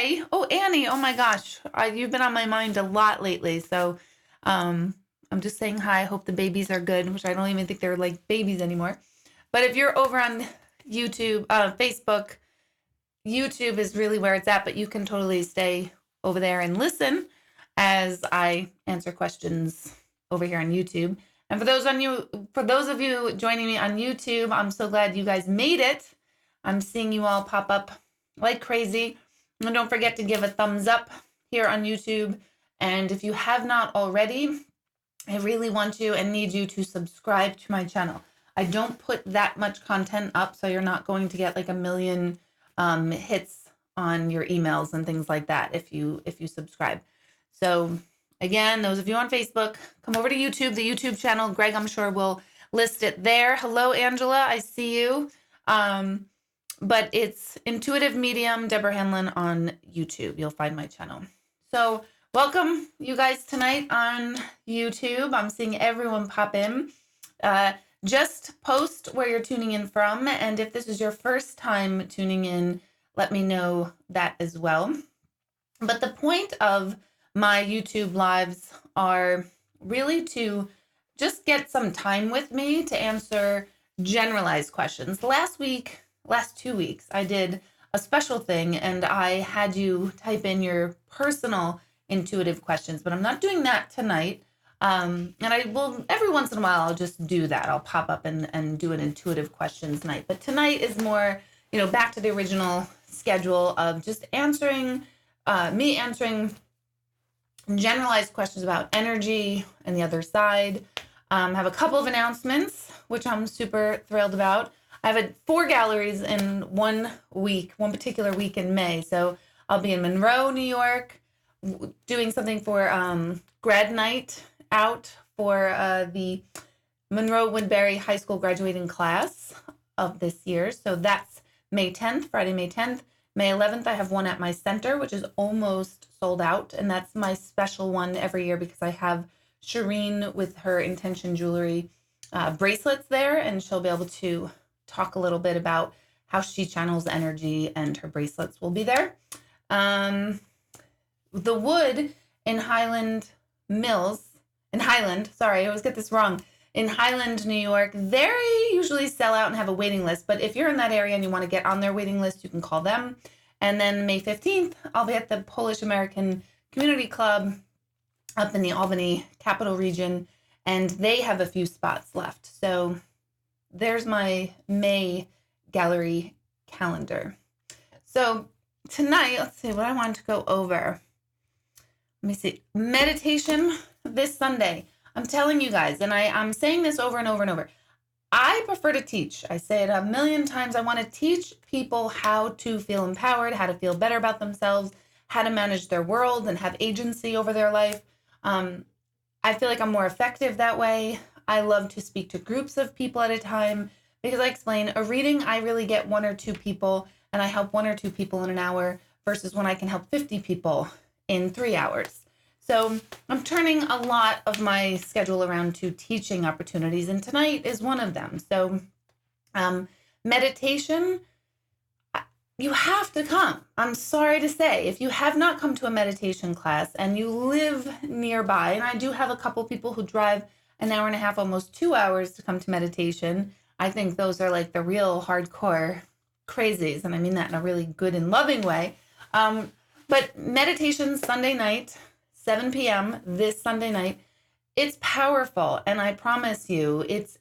hi. Oh, Annie. Oh my gosh. You've been on my mind a lot lately. So I'm just saying hi. I hope the babies are good, which I don't even think they're like babies anymore. But if you're over on YouTube, Facebook, YouTube is really where it's at, but you can totally stay over there and listen as I answer questions over here on YouTube. And for those of you joining me on YouTube, I'm so glad you guys made it. I'm seeing you all pop up like crazy. And don't forget to give a thumbs up here on YouTube. And if you have not already, I really want you and need you to subscribe to my channel. I don't put that much content up, so you're not going to get like a million hits on your emails and things like that if you subscribe. So again, those of you on Facebook, come over to YouTube, the YouTube channel. Greg, I'm sure will list it there. Hello, Angela, I see you. But it's Intuitive Medium Deborah Hanlon on YouTube. You'll find my channel. So welcome you guys tonight on YouTube. I'm seeing everyone pop in. Just post where you're tuning in from. And if this is your first time tuning in, let me know that as well. But the point of my YouTube lives are really to just get some time with me to answer generalized questions. Last 2 weeks, I did a special thing and I had you type in your personal intuitive questions, but I'm not doing that tonight. And I will, every once in a while, I'll just do that. I'll pop up and do an intuitive questions night. But tonight is more, back to the original schedule of just answering generalized questions about energy and the other side. Have a couple of announcements, which I'm super thrilled about. I have 4 galleries in 1 particular week in May. So I'll be in Monroe, New York, doing something for grad night out for the Monroe Woodbury High School graduating class of this year. So that's May 10th, Friday, May 10th. May 11th, I have one at my center, which is almost sold out. And that's my special one every year because I have Shireen with her Intention Jewelry bracelets there, and she'll be able to talk a little bit about how she channels energy, and her bracelets will be there. The Wood in Highland, sorry, I always get this wrong. In Highland, New York, they usually sell out and have a waiting list. But if you're in that area and you want to get on their waiting list, you can call them. And then May 15th, I'll be at the Polish American Community Club up in the Albany Capital Region, and they have a few spots left. So there's my May gallery calendar. So tonight, let's see what I want to go over. Let me see. Meditation this Sunday. I'm telling you guys, and I'm saying this over and over and over. I prefer to teach. I say it a million times. I want to teach people how to feel empowered, how to feel better about themselves, how to manage their world and have agency over their life. I feel like I'm more effective that way. I love to speak to groups of people at a time because I explain a reading, I really get 1 or 2 people and I help 1 or 2 people in an hour versus when I can help 50 people in 3 hours. So I'm turning a lot of my schedule around to teaching opportunities, and tonight is one of them. So meditation, you have to come. I'm sorry to say, if you have not come to a meditation class and you live nearby, and I do have a couple people who drive an hour and a half, almost 2 hours to come to meditation. I think those are like the real hardcore crazies, and I mean that in a really good and loving way. But meditation Sunday night, 7 p.m. this Sunday night, it's powerful. And I promise you, it's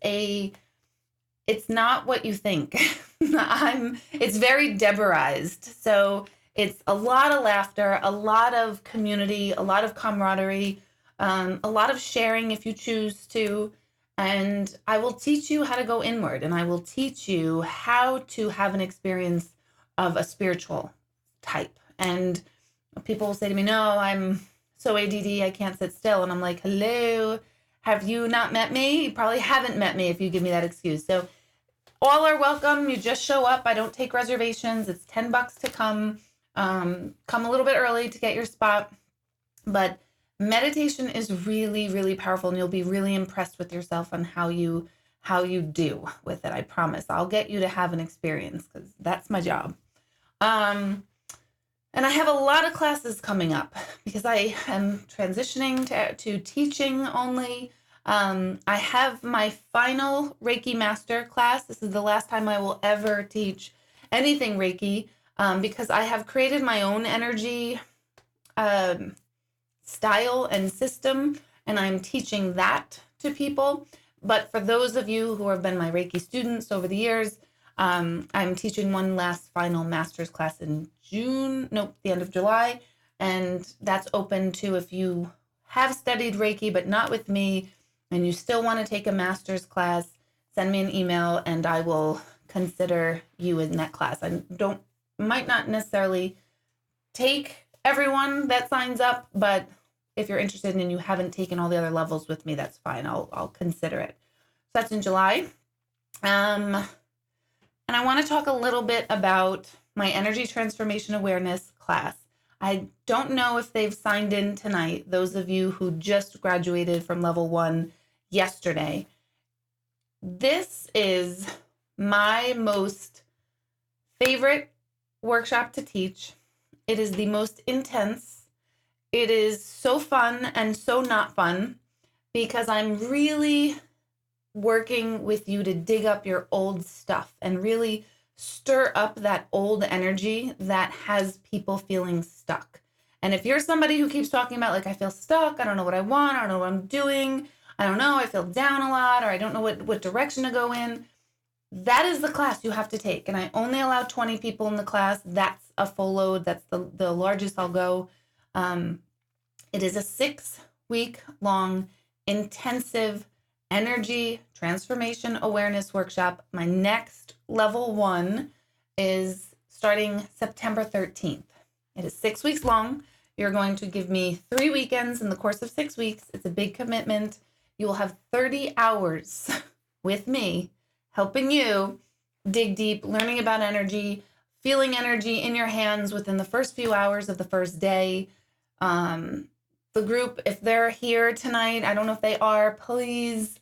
not what you think. It's very Deborahized. So it's a lot of laughter, a lot of community, a lot of camaraderie, a lot of sharing if you choose to. And I will teach you how to go inward, and I will teach you how to have an experience of a spiritual type. And people will say to me, no, I'm so ADD, I can't sit still. And I'm like, hello, have you not met me? You probably haven't met me if you give me that excuse. So all are welcome. You just show up. I don't take reservations. It's $10 to come. Come a little bit early to get your spot. But meditation is really, really powerful, and you'll be really impressed with yourself on how you do with it. I promise. I'll get you to have an experience because that's my job. And I have a lot of classes coming up because I am transitioning to teaching only. I have my final Reiki Master class. This is the last time I will ever teach anything Reiki, because I have created my own energy style and system, and I'm teaching that to people. But for those of you who have been my Reiki students over the years, I'm teaching one last final master's class in the end of July. And that's open to if you have studied Reiki, but not with me, and you still want to take a master's class, send me an email and I will consider you in that class. I might not necessarily take everyone that signs up, but if you're interested and you haven't taken all the other levels with me, that's fine. I'll consider it. So that's in July. And I want to talk a little bit about my energy transformation awareness class. I don't know if they've signed in tonight, those of you who just graduated from level 1 yesterday. This is my most favorite workshop to teach. It is the most intense. It is so fun and so not fun because I'm really working with you to dig up your old stuff and really stir up that old energy that has people feeling stuck. And if you're somebody who keeps talking about, like, I feel stuck, I don't know what I want, I don't know what I'm doing, I don't know, I feel down a lot, or I don't know what direction to go in, that is the class you have to take. And I only allow 20 people in the class. That's a full load. That's the largest I'll go. It is a 6-week long intensive energy transformation awareness workshop. My next level 1 is starting September 13th. It is 6 weeks long. You're going to give me 3 weekends in the course of 6 weeks. It's a big commitment. You will have 30 hours with me helping you dig deep, learning about energy, feeling energy in your hands within the first few hours of the first day. The group, if they're here tonight, I don't know if they are, please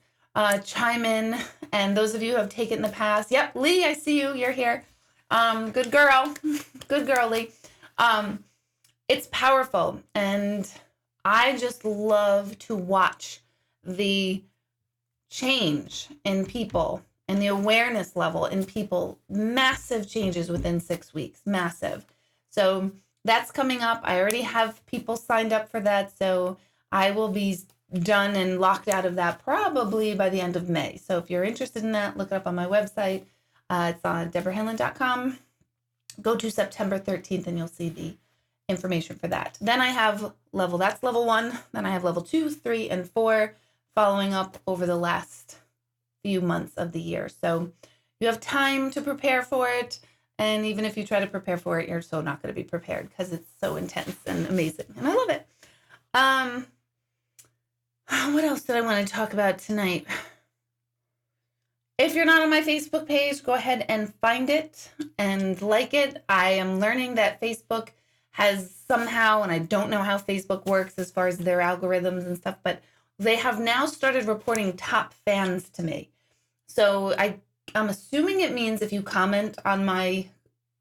chime in. And those of you who have taken in the past, yep, Lee, I see you, you're here. Good girl, good girl, Lee. It's powerful, and I just love to watch the change in people and the awareness level in people. Massive changes within 6 weeks, massive. So that's coming up. I already have people signed up for that, so I will be done and locked out of that probably by the end of May. So if you're interested in that, look it up on my website. It's on deborahhanlon.com. Go to September 13th and you'll see the information for that. Then I have that's level 1. Then I have level 2, 3, and 4 following up over the last few months of the year. So you have time to prepare for it. And even if you try to prepare for it, you're so not going to be prepared because it's so intense and amazing. And I love it. What else did I want to talk about tonight? If you're not on my Facebook page, go ahead and find it and like it. I am learning that Facebook has somehow, and I don't know how Facebook works as far as their algorithms and stuff, but they have now started reporting top fans to me. So I'm assuming it means if you comment on my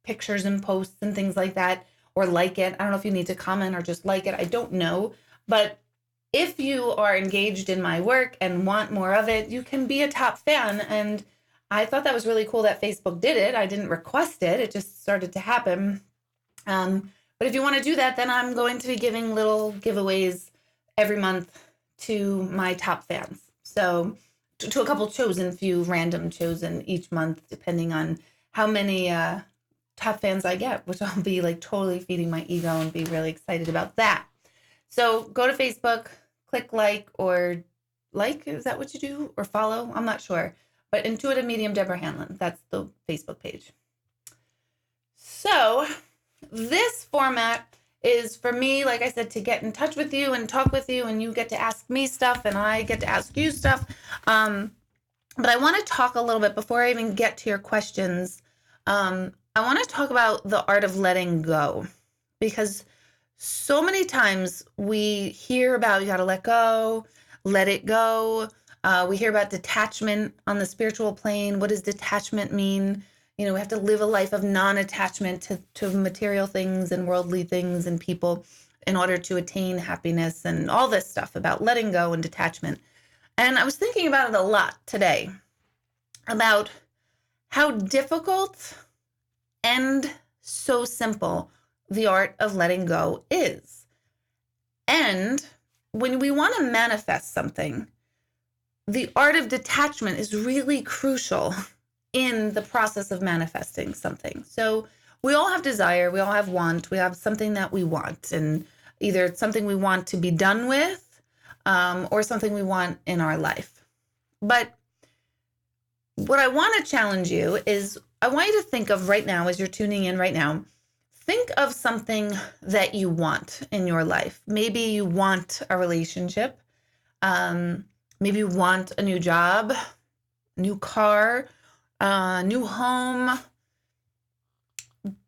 pictures and posts and things like that, or like it. I don't know if you need to comment or just like it. I don't know. But if you are engaged in my work and want more of it, you can be a top fan. And I thought that was really cool that Facebook did it. I didn't request it. It just started to happen. But if you want to do that, then I'm going to be giving little giveaways every month to my top fans. So to a couple random chosen each month, depending on how many top fans I get, which I'll be like totally feeding my ego and be really excited about that. So go to Facebook, click like, is that what you do? Or follow? I'm not sure. But Intuitive Medium Deborah Hanlon, that's the Facebook page. So this format is for me, like I said, to get in touch with you and talk with you, and you get to ask me stuff and I get to ask you stuff. But I want to talk a little bit before I even get to your questions. I want to talk about the art of letting go, because so many times we hear about you got to let go, let it go. We hear about detachment on the spiritual plane. What does detachment mean? we have to live a life of non-attachment to material things and worldly things and people in order to attain happiness and all this stuff about letting go and detachment. And I was thinking about it a lot today, about how difficult and so simple the art of letting go is. And when we want to manifest something, the art of detachment is really crucial in the process of manifesting something. So we all have desire, we all have want, we have something that we want, and either it's something we want to be done with, or something we want in our life. But what I want to challenge you is, I want you to think of right now, as you're tuning in right now, think of something that you want in your life. Maybe you want a relationship. Maybe you want a new job, new car, new home,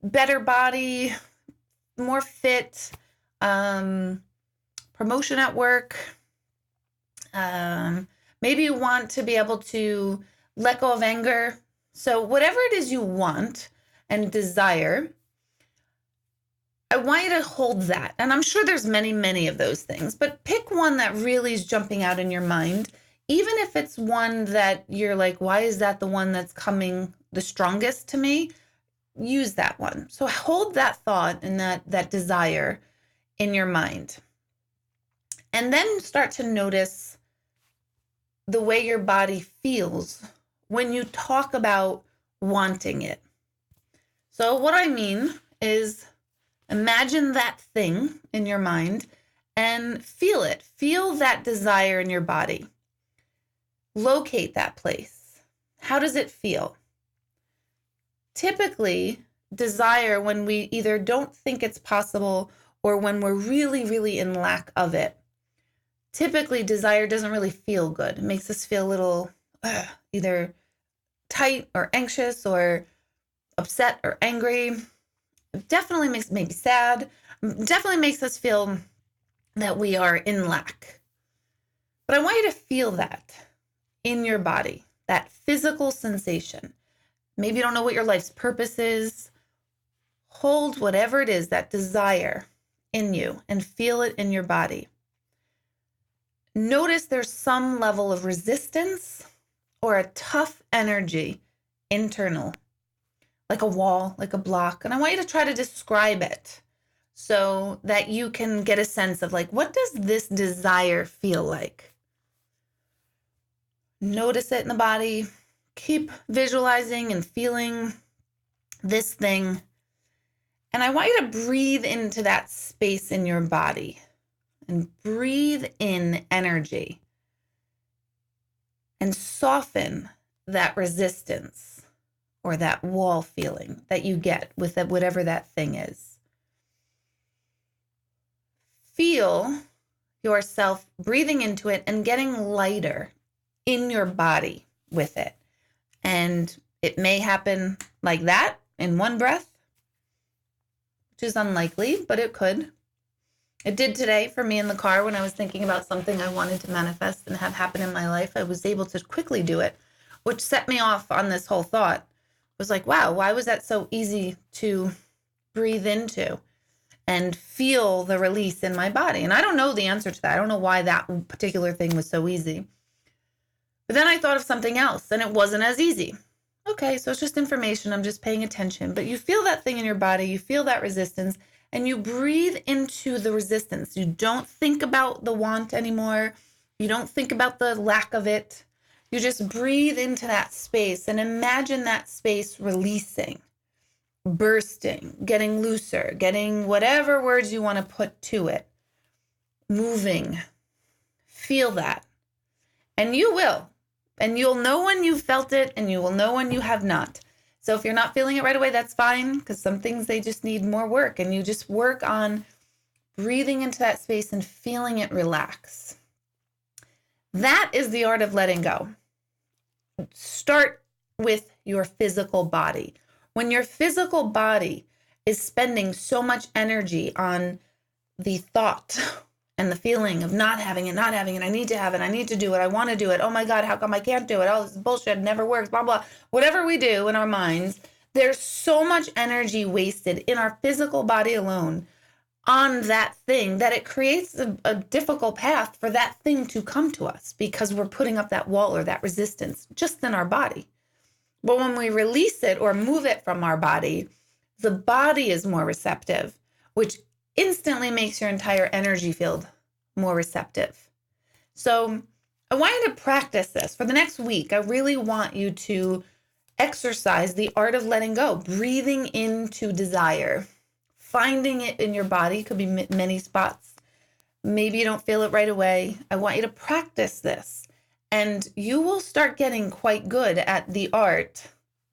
better body, more fit, promotion at work. Maybe you want to be able to let go of anger. So whatever it is you want and desire, I want you to hold that. And I'm sure there's many, many of those things, but pick one that really is jumping out in your mind. Even if it's one that you're like, why is that the one that's coming the strongest to me? Use that one. So hold that thought and that desire in your mind. And then start to notice the way your body feels when you talk about wanting it. So what I mean is, imagine that thing in your mind and feel it. Feel that desire in your body. Locate that place. How does it feel? Typically, desire, when we either don't think it's possible or when we're really, really in lack of it, typically desire doesn't really feel good. It makes us feel a little either tight or anxious or upset or angry. It definitely makes maybe sad. Definitely makes us feel that we are in lack. But I want you to feel that in your body, that physical sensation. Maybe you don't know what your life's purpose is. Hold whatever it is, that desire in you, and feel it in your body. Notice there's some level of resistance or a tough energy internal, like a wall, like a block. And I want you to try to describe it so that you can get a sense of, like, what does this desire feel like? Notice it in the body. Keep visualizing and feeling this thing. And I want you to breathe into that space in your body and breathe in energy and soften that resistance or that wall feeling that you get with that, whatever that thing is. Feel yourself breathing into it and getting lighter in your body with it. And it may happen like that in one breath, which is unlikely, but it could. It did today for me in the car when I was thinking about something I wanted to manifest and have happen in my life. I was able to quickly do it, which set me off on this whole thought. It was like, wow, why was that so easy to breathe into and feel the release in my body? And I don't know the answer to that. I don't know why that particular thing was so easy. But then I thought of something else and it wasn't as easy. Okay, so it's just information. I'm just paying attention. But you feel that thing in your body. You feel that resistance. And you breathe into the resistance. You don't think about the want anymore. You don't think about the lack of it. You just breathe into that space and imagine that space releasing, bursting, getting looser, getting whatever words you want to put to it, moving. Feel that. And you will. And you'll know when you felt it and you will know when you have not. So if you're not feeling it right away, that's fine, because some things, they just need more work, and you just work on breathing into that space and feeling it relax. That is the art of letting go. Start with your physical body. When your physical body is spending so much energy on the thought and the feeling of not having it, I need to have it, I need to do it, I want to do it, oh my God, how come I can't do it? Oh, this is bullshit, it never works, blah, blah. Whatever we do in our minds there's so much energy wasted in our physical body alone on that thing that it creates a difficult path for that thing to come to us because we're putting up that wall or that resistance just in our body. But when we release it or move it from our body, the body is more receptive, which instantly makes your entire energy field more receptive. So I want you to practice this for the next week. I really want you to exercise the art of letting go, breathing into desire, finding it in your body. Could be many spots. Maybe you don't feel it right away. I want you to practice this, and you will start getting quite good at the art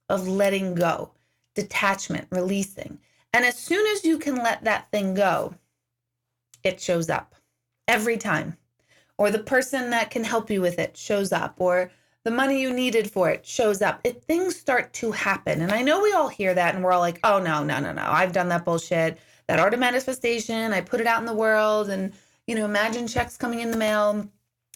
of letting go, detachment, releasing. And as soon as you can let that thing go, it shows up every time. Or the person that can help you with it shows up, or the money you needed for it shows up. Things start to happen. And I know we all hear that and we're all like, oh, no. I've done that bullshit. That art of manifestation, I put it out in the world and, imagine checks coming in the mail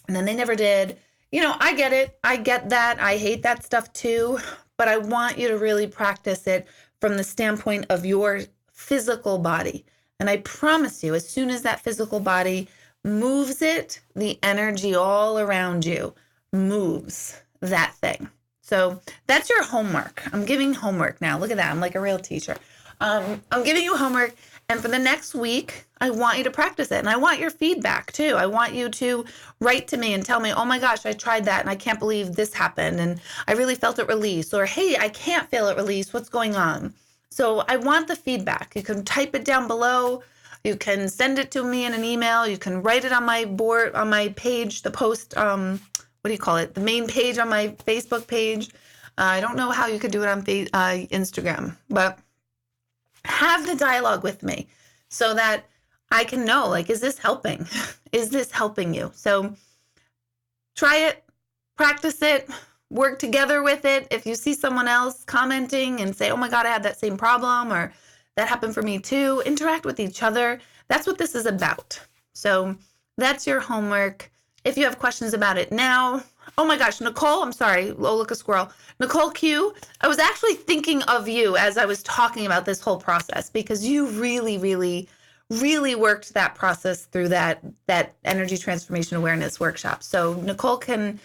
and then they never did. I get it. I get that. I hate that stuff too. But I want you to really practice it from the standpoint of your physical body. And I promise you, as soon as that physical body moves it, the energy all around you moves that thing. So that's your homework. I'm giving homework now. Look at that. I'm like a real teacher. I'm giving you homework. And for the next week, I want you to practice it. And I want your feedback too. I want you to write to me and tell me, oh my gosh, I tried that and I can't believe this happened. And I really felt it release. Or, hey, I can't feel it release. What's going on? So I want the feedback. You can type it down below. You can send it to me in an email. You can write it on my board, on my page, the post, the main page on my Facebook page. I don't know how you could do it on Instagram, but have the dialogue with me so that I can know, is this helping? Is this helping you? So try it, practice it, work together with it. If you see someone else commenting and say, oh my God, I had that same problem, or that happened for me too, interact with each other. That's what this is about. So that's your homework. If you have questions about it now, oh my gosh, Nicole, I'm sorry. Oh, look, a squirrel. Nicole Q, I was actually thinking of you as I was talking about this whole process because you really, really, really worked that process through that energy transformation awareness workshop. So Nicole can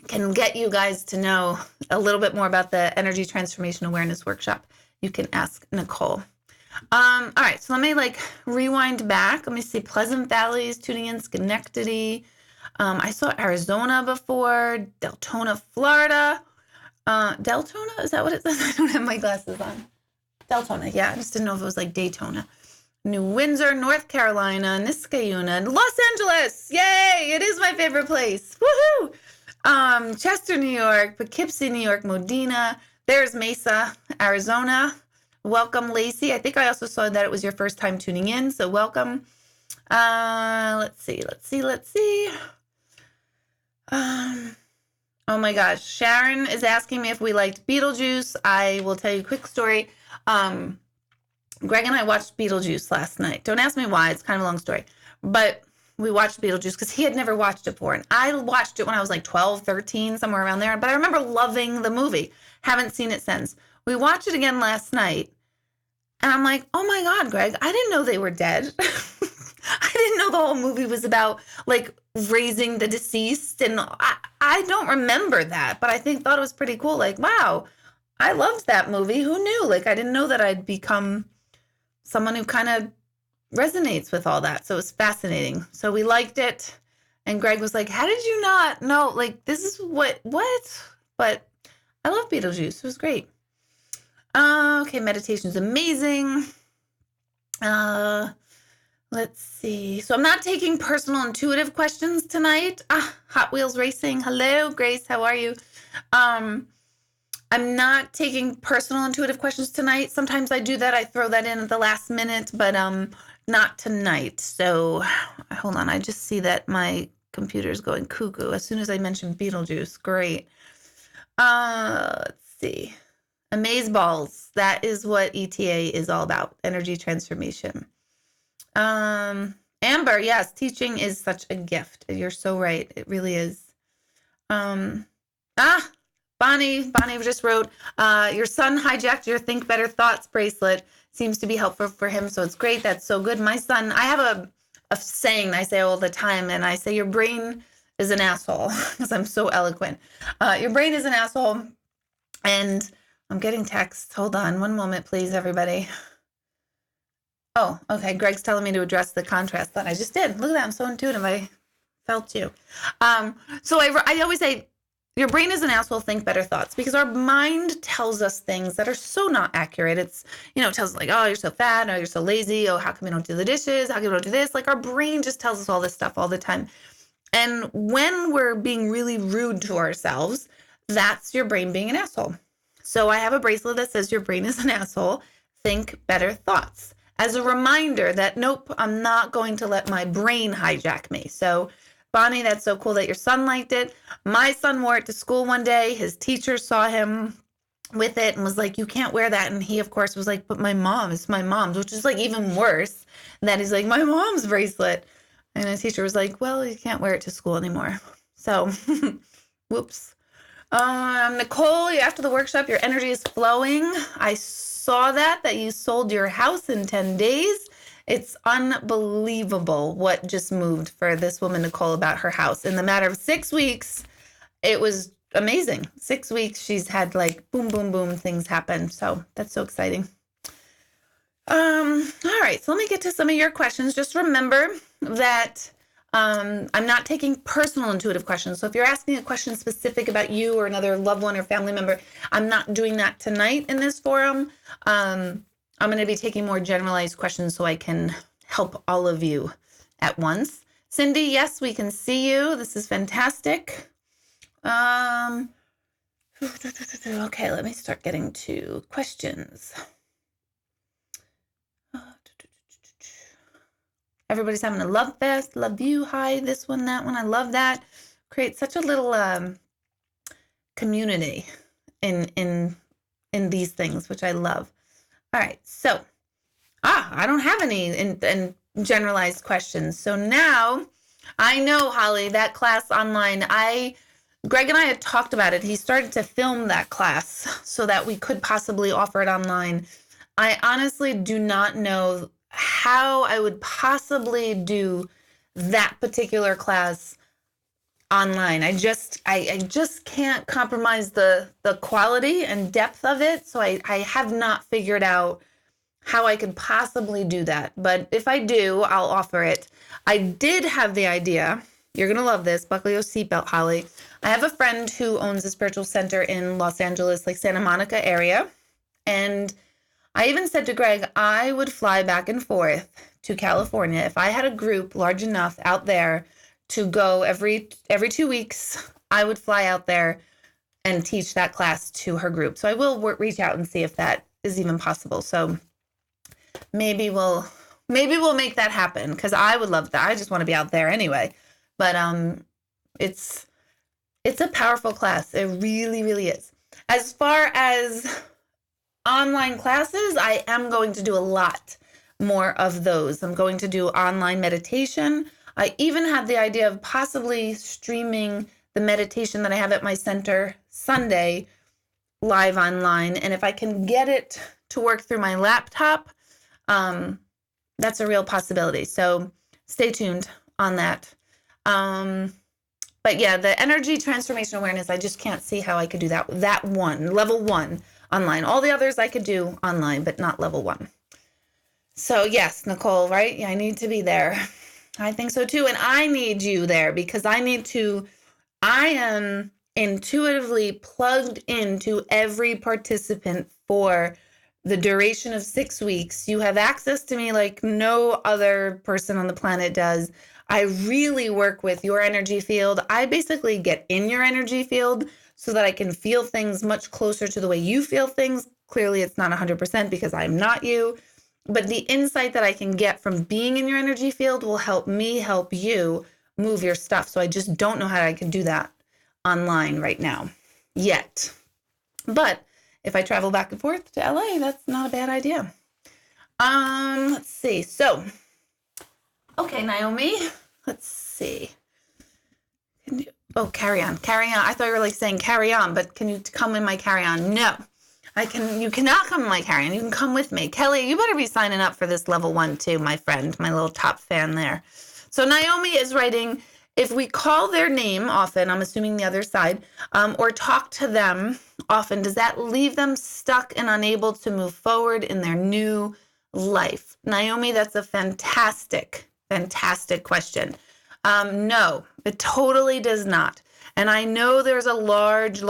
get you guys to know a little bit more about the energy transformation awareness workshop. You can ask Nicole. All right, so let me rewind back. Let me see. Pleasant Valley is tuning in. Schenectady. I saw Arizona before. Deltona, Florida. Deltona? Is that what it says? I don't have my glasses on. Deltona, yeah. I just didn't know if it was like Daytona. New Windsor, North Carolina. Niskayuna. Los Angeles. Yay! It is my favorite place. Woohoo! Chester, New York. Poughkeepsie, New York. Modena. There's Mesa, Arizona. Welcome, Lacey. I think I also saw that it was your first time tuning in, so welcome. Let's see. Oh my gosh. Sharon is asking me if we liked Beetlejuice. I will tell you a quick story. Greg and I watched Beetlejuice last night. Don't ask me why. It's kind of a long story. But we watched Beetlejuice because he had never watched it before. And I watched it when I was 12, 13, somewhere around there. But I remember loving the movie. Haven't seen it since. We watched it again last night. And I'm like, oh my God, Greg, I didn't know they were dead. I didn't know the whole movie was about raising the deceased. And I don't remember that, but I thought it was pretty cool. Wow, I loved that movie. Who knew? I didn't know that I'd become someone who kind of resonates with all that. So it was fascinating. So we liked it. And Greg was like, how did you not know? This is what? But I love Beetlejuice. It was great. Okay, meditation is amazing. Let's see. So I'm not taking personal intuitive questions tonight. Hot Wheels Racing. Hello, Grace. How are you? I'm not taking personal intuitive questions tonight. Sometimes I do that. I throw that in at the last minute, but not tonight. So hold on. I just see that my computer is going cuckoo as soon as I mentioned Beetlejuice. Great. Let's see. Amazeballs. That is what ETA is all about. Energy transformation. Amber, yes, teaching is such a gift. You're so right. It really is. Bonnie just wrote, your son hijacked your Think Better Thoughts bracelet. Seems to be helpful for him, so it's great. That's so good. My son, I have a saying I say all the time, and I say your brain is an asshole because I'm so eloquent. Your brain is an asshole, and I'm getting texts. Hold on one moment, please, everybody. Oh, okay. Greg's telling me to address the contrast that I just did. Look at that. I'm so intuitive. I felt you. So I always say, your brain is an asshole, think better thoughts, because our mind tells us things that are so not accurate. It's, it tells us like, oh, you're so fat. Oh, you're so lazy. Oh, how come you don't do the dishes? How come you don't do this? Like our brain just tells us all this stuff all the time. And when we're being really rude to ourselves, that's your brain being an asshole. So I have a bracelet that says your brain is an asshole, think better thoughts, as a reminder that, nope, I'm not going to let my brain hijack me. So Bonnie, that's so cool that your son liked it. My son wore it to school one day. His teacher saw him with it and was like, you can't wear that. And he, of course, was like, but it's my mom's, which is like even worse. And then he's like, my mom's bracelet. And the teacher was like, well, you can't wear it to school anymore. So, whoops. Nicole, after the workshop, your energy is flowing. I saw that you sold your house in 10 days. It's unbelievable what just moved for this woman, Nicole, about her house. In the matter of 6 weeks, it was amazing. 6 weeks, she's had like boom, boom, boom things happen. So that's so exciting. All right, so let me get to some of your questions. Just remember that I'm not taking personal intuitive questions. So if you're asking a question specific about you or another loved one or family member, I'm not doing that tonight in this forum. I'm going to be taking more generalized questions so I can help all of you at once. Cindy, yes, we can see you. This is fantastic. Okay, let me start getting to questions. Everybody's having a love fest. Love you. Hi, this one, that one. I love that. Create such a little community in these things, which I love. All right, so I don't have any in generalized questions. So now I know, Holly, that class online, Greg and I had talked about it. He started to film that class so that we could possibly offer it online. I honestly do not know how I would possibly do that particular class online. I just can't compromise the quality and depth of it. So I have not figured out how I could possibly do that. But if I do, I'll offer it. I did have the idea. You're going to love this. Buckle your seatbelt, Holly. I have a friend who owns a spiritual center in Los Angeles, like Santa Monica area. And I even said to Greg, I would fly back and forth to California if I had a group large enough out there to go every 2 weeks. I would fly out there and teach that class to her group. So I will reach out and see if that is even possible. So maybe we'll make that happen because I would love that. I just want to be out there anyway. But it's a powerful class. It really, really is. As far as online classes, I am going to do a lot more of those. I'm going to do online meditation. I even have the idea of possibly streaming the meditation that I have at my center Sunday live online. And if I can get it to work through my laptop, that's a real possibility. So stay tuned on that. But yeah, the energy transformation awareness, I just can't see how I could do that one, level 1 online. All the others I could do online, but not level 1. So yes, Nicole, right? Yeah, I need to be there. I think so too. And I need you there because I am intuitively plugged into every participant for the duration of 6 weeks. You have access to me like no other person on the planet does. I really work with your energy field. I basically get in your energy field so that I can feel things much closer to the way you feel things. Clearly, it's not 100% because I'm not you. But the insight that I can get from being in your energy field will help me help you move your stuff. So I just don't know how I can do that online right now yet. But if I travel back and forth to LA, that's not a bad idea. Let's see. So, okay, Naomi, let's see. Oh, carry on. Carry on. I thought you were like saying carry on, but can you come in my carry on? No. You cannot come in my carry on. You can come with me. Kelly, you better be signing up for this level 1 too, my friend, my little top fan there. So Naomi is writing, if we call their name often, I'm assuming the other side, or talk to them often, does that leave them stuck and unable to move forward in their new life? Naomi, that's a fantastic question. No, it totally does not. And I know there's a large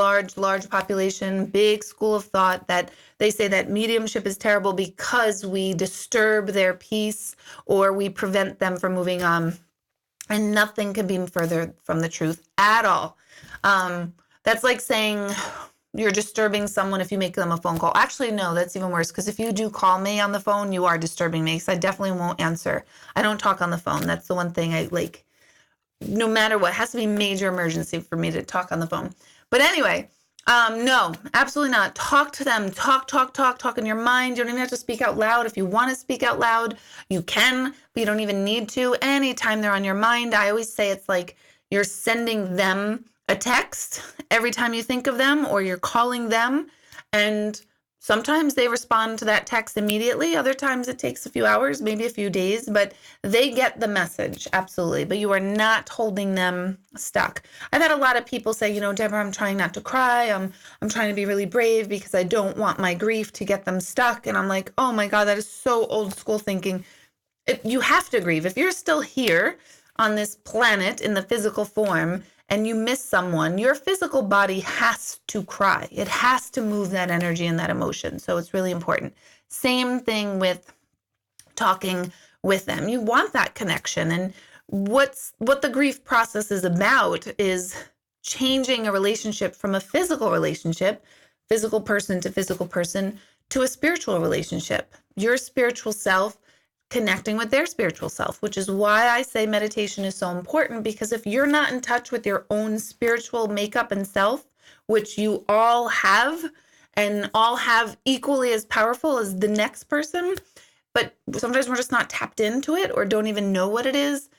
population, big school of thought that they say that mediumship is terrible because we disturb their peace or we prevent them from moving on. And nothing could be further from the truth at all. That's like saying you're disturbing someone if you make them a phone call. Actually, no, that's even worse, because if you do call me on the phone, you are disturbing me, because I definitely won't answer. I don't talk on the phone. That's the one thing I like. No matter what, it has to be major emergency for me to talk on the phone. But anyway, no, absolutely not. Talk to them. Talk in your mind. You don't even have to speak out loud. If you want to speak out loud, you can, but you don't even need to. Anytime they're on your mind, I always say it's like you're sending them a text every time you think of them, or you're calling them, and sometimes they respond to that text immediately. Other times it takes a few hours, maybe a few days, but they get the message, absolutely. But you are not holding them stuck. I've had a lot of people say, Deborah, I'm trying not to cry. I'm trying to be really brave because I don't want my grief to get them stuck. And I'm like, oh my God, that is so old school thinking. You have to grieve. If you're still here on this planet in the physical form, and you miss someone, your physical body has to cry. It has to move that energy and that emotion. So it's really important. Same thing with talking with them. You want that connection. And what the grief process is about is changing a relationship from a physical relationship, physical person, to a spiritual relationship. Your spiritual self connecting with their spiritual self, which is why I say meditation is so important, because if you're not in touch with your own spiritual makeup and self, which you all have, and all have equally as powerful as the next person, but sometimes we're just not tapped into it or don't even know what it is,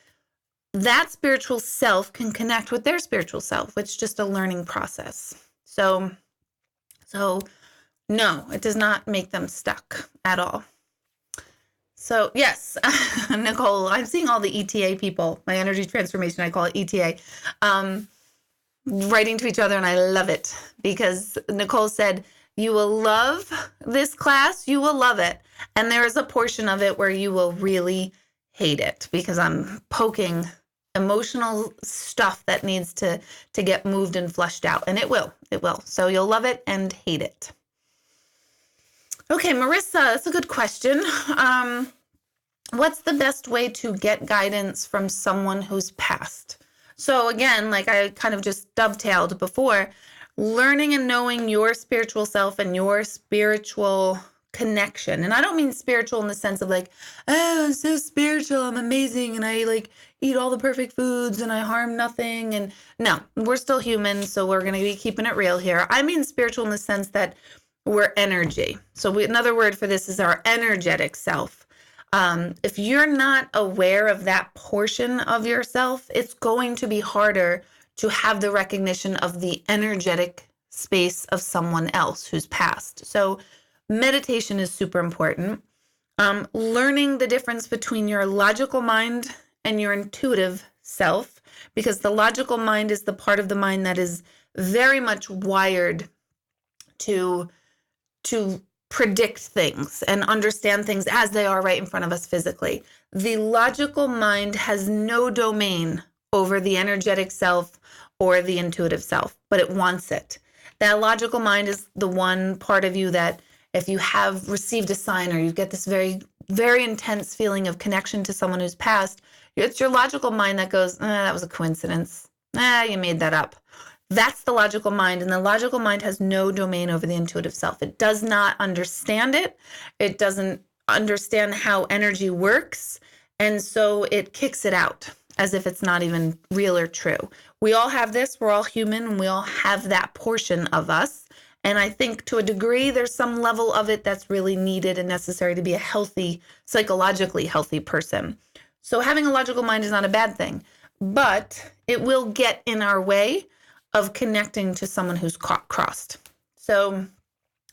that spiritual self can connect with their spiritual self. It's just a learning process. So no, it does not make them stuck at all. So yes, Nicole, I'm seeing all the ETA people, my energy transformation, I call it ETA, writing to each other, and I love it, because Nicole said, you will love this class, you will love it. And there is a portion of it where you will really hate it, because I'm poking emotional stuff that needs to get moved and flushed out, and it will. So you'll love it and hate it. Okay, Marissa, that's a good question. What's the best way to get guidance from someone who's passed? So again, like I kind of just dovetailed before, learning and knowing your spiritual self and your spiritual connection. And I don't mean spiritual in the sense of like, oh, I'm so spiritual, I'm amazing, and I like eat all the perfect foods and I harm nothing. And no, we're still human, so we're going to be keeping it real here. I mean spiritual in the sense that we're energy. So another word for this is our energetic self. If you're not aware of that portion of yourself, it's going to be harder to have the recognition of the energetic space of someone else who's passed. So meditation is super important. Learning the difference between your logical mind and your intuitive self, because the logical mind is the part of the mind that is very much wired to predict things and understand things as they are right in front of us physically. The logical mind has no domain over the energetic self or the intuitive self, but it wants it. That logical mind is the one part of you that if you have received a sign or you get this very, very intense feeling of connection to someone who's passed, it's your logical mind that goes, that was a coincidence. You made that up. That's the logical mind, and the logical mind has no domain over the intuitive self. It does not understand it. It doesn't understand how energy works, and so it kicks it out as if it's not even real or true. We all have this. We're all human, and we all have that portion of us, and I think to a degree there's some level of it that's really needed and necessary to be a healthy, psychologically healthy person. So having a logical mind is not a bad thing. but it will get in our way of connecting to someone who's crossed. So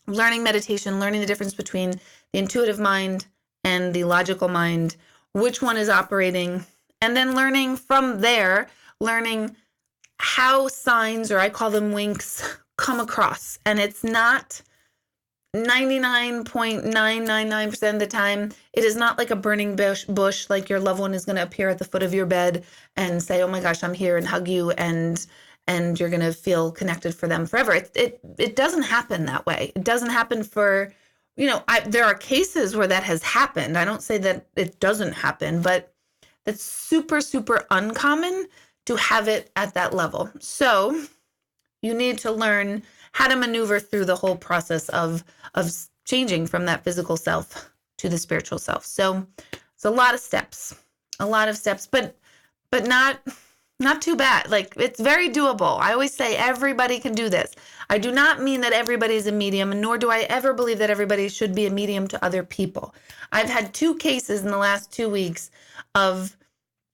learning meditation, learning the difference between the intuitive mind and the logical mind, which one is operating, and then learning from there, learning how signs, or I call them winks, come across. And it's not 99.999% of the time. It is not like a burning bush, like your loved one is going to appear at the foot of your bed and say, oh my gosh, I'm here, and hug you, and you're going to feel connected for them forever. It doesn't happen that way. It doesn't happen for, there are cases where that has happened. I don't say that it doesn't happen, but that's super, super uncommon to have it at that level. So you need to learn how to maneuver through the whole process of changing from that physical self to the spiritual self. So it's a lot of steps, but not too bad. Like, it's very doable. I always say everybody can do this. I do not mean that everybody is a medium, nor do I ever believe that everybody should be a medium to other people. I've had 2 cases in the last 2 weeks of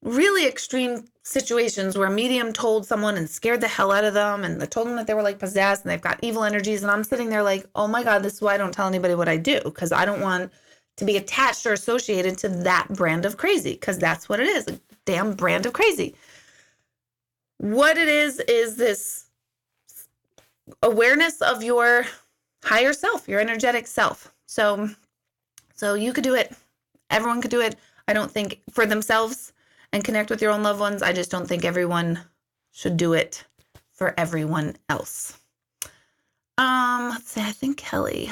really extreme situations where a medium told someone and scared the hell out of them, and they told them that they were like possessed and they've got evil energies. And I'm sitting there like, oh my God, this is why I don't tell anybody what I do, because I don't want to be attached or associated to that brand of crazy, because that's what it is, a damn brand of crazy. What it is this awareness of your higher self, your energetic self. So you could do it. Everyone could do it. I don't think for themselves and connect with your own loved ones. I just don't think everyone should do it for everyone else. Let's see. I think Kelly.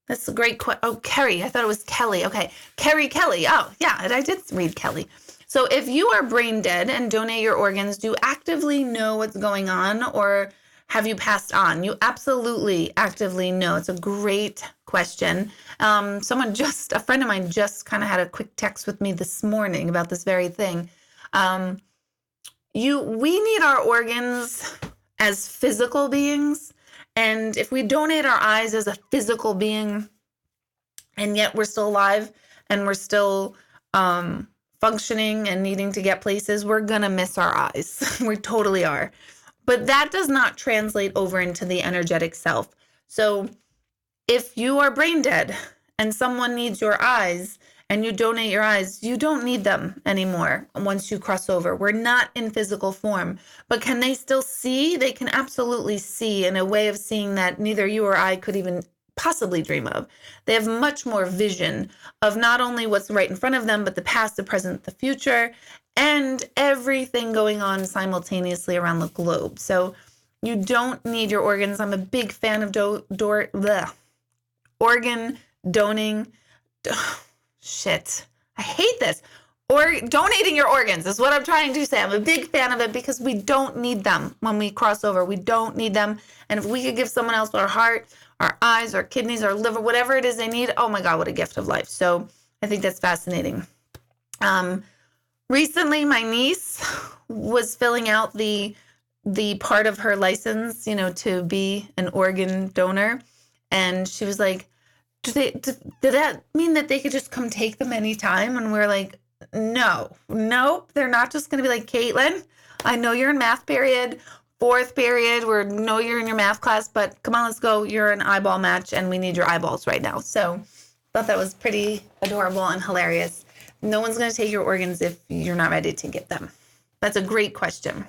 That's a great question. Oh, Kerry. I thought it was Kelly. Okay. Kelly. Oh, yeah. I did read Kelly. So if you are brain dead and donate your organs, do you actively know what's going on, or have you passed on? You absolutely actively know. It's a great question. A friend of mine just kind of had a quick text with me this morning about this very thing. We need our organs as physical beings. And if we donate our eyes as a physical being, and yet we're still alive and we're still functioning and needing to get places, we're going to miss our eyes. We totally are. But that does not translate over into the energetic self. So if you are brain dead and someone needs your eyes and you donate your eyes, you don't need them anymore once you cross over. We're not in physical form. But can they still see? They can absolutely see, in a way of seeing that neither you or I could even possibly dream of. They have much more vision of not only what's right in front of them, but the past, the present, the future, and everything going on simultaneously around the globe. So you don't need your organs. I'm a big fan of organ donating. Shit. I hate this. Or donating your organs is what I'm trying to say. I'm a big fan of it because we don't need them when we cross over. We don't need them. And if we could give someone else our heart, our eyes, our kidneys, our liver, whatever it is they need, oh my God, what a gift of life. So I think that's fascinating. Recently, my niece was filling out the part of her license, to be an organ donor. And she was like, did that mean that they could just come take them anytime? And we're like, nope, they're not just going to be like, Caitlin, I know you're in math period, 4th period, know you're in your math class, but come on, let's go. You're an eyeball match and we need your eyeballs right now. So thought that was pretty adorable and hilarious. No one's going to take your organs if you're not ready to get them. That's a great question.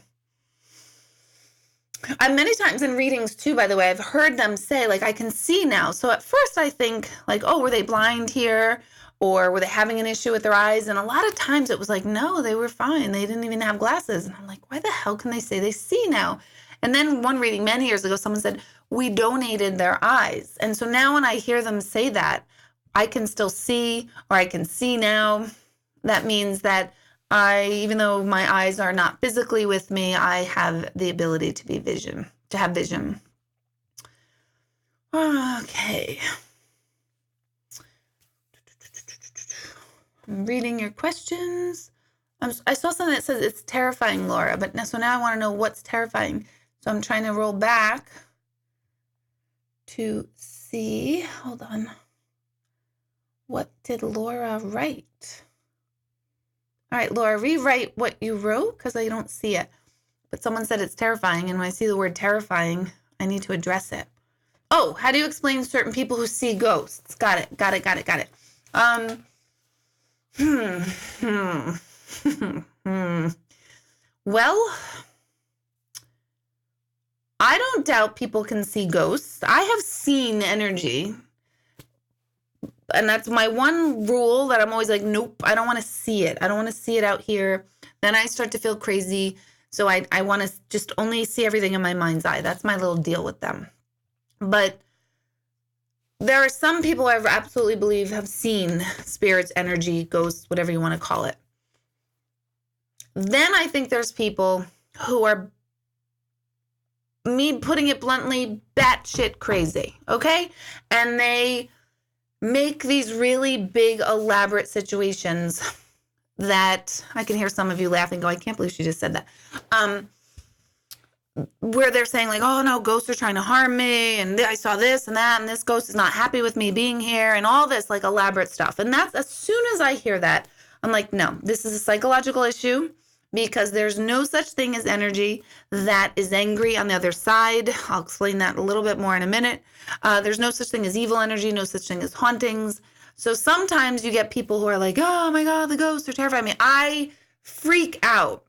Many times in readings too, by the way, I've heard them say, like, I can see now. So at first I think like, oh, were they blind here? Or were they having an issue with their eyes? And a lot of times it was like, no, they were fine. They didn't even have glasses. And I'm like, why the hell can they say they see now? And then one reading many years ago, someone said, we donated their eyes. And so now when I hear them say that, I can still see, or I can see now. That means that even though my eyes are not physically with me, I have the ability to have vision. Okay. I'm reading your questions. I saw something that says it's terrifying, Laura, so now I want to know what's terrifying. So I'm trying to roll back to see. Hold on. What did Laura write? All right, Laura, rewrite what you wrote because I don't see it. But someone said it's terrifying, and when I see the word terrifying, I need to address it. Oh, how do you explain certain people who see ghosts? Got it. Well, I don't doubt people can see ghosts. I have seen energy. And that's my one rule that I'm always like, nope, I don't want to see it. I don't want to see it out here. Then I start to feel crazy. So I want to just only see everything in my mind's eye. That's my little deal with them. But there are some people I absolutely believe have seen spirits, energy, ghosts, whatever you want to call it. Then I think there's people who are, me putting it bluntly, batshit crazy, okay? And they make these really big, elaborate situations that I can hear some of you laughing, go, I can't believe she just said that. Where they're saying like, oh no, ghosts are trying to harm me, and I saw this and that, and this ghost is not happy with me being here, and all this like elaborate stuff. And that's, as soon as I hear that, I'm like, no, this is a psychological issue, because there's no such thing as energy that is angry on the other side. I'll explain that a little bit more in a minute. There's no such thing as evil energy, no such thing as hauntings. So sometimes you get people who are like, oh my God, the ghosts are terrifying me. I freak out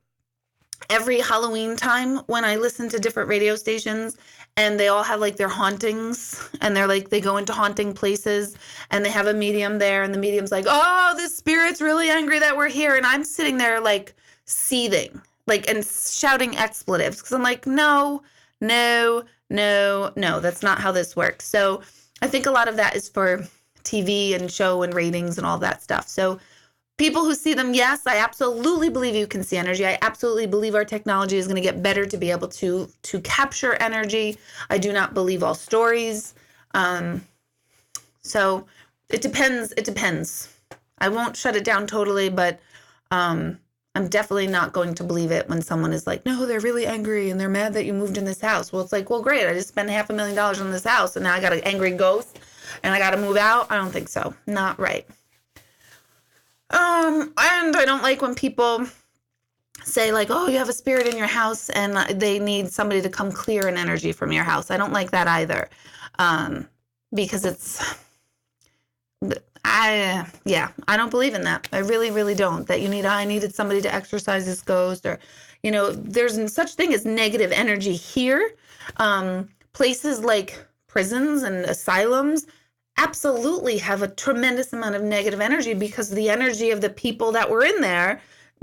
every Halloween time when I listen to different radio stations and they all have like their hauntings, and they're like, they go into haunting places and they have a medium there, and the medium's like, oh, this spirit's really angry that we're here. And I'm sitting there like seething, like, and shouting expletives, because I'm like, no, that's not how this works. So I think a lot of that is for TV and show and ratings and all that stuff. So people who see them, yes, I absolutely believe you can see energy. I absolutely believe our technology is going to get better to be able to capture energy. I do not believe all stories. So it depends. I won't shut it down totally, but I'm definitely not going to believe it when someone is like, no, they're really angry and they're mad that you moved in this house. Well, it's like, well, great. I just spent $500,000 on this house and now I got an angry ghost and I got to move out. I don't think so. Not right. And I don't like when people say like, oh, you have a spirit in your house and they need somebody to come clear an energy from your house. I don't like that either. Because I don't believe in that. I really, really don't. That I needed somebody to exorcise this ghost, or, there's such thing as negative energy here. Places like prisons and asylums absolutely have a tremendous amount of negative energy because the energy of the people that were in there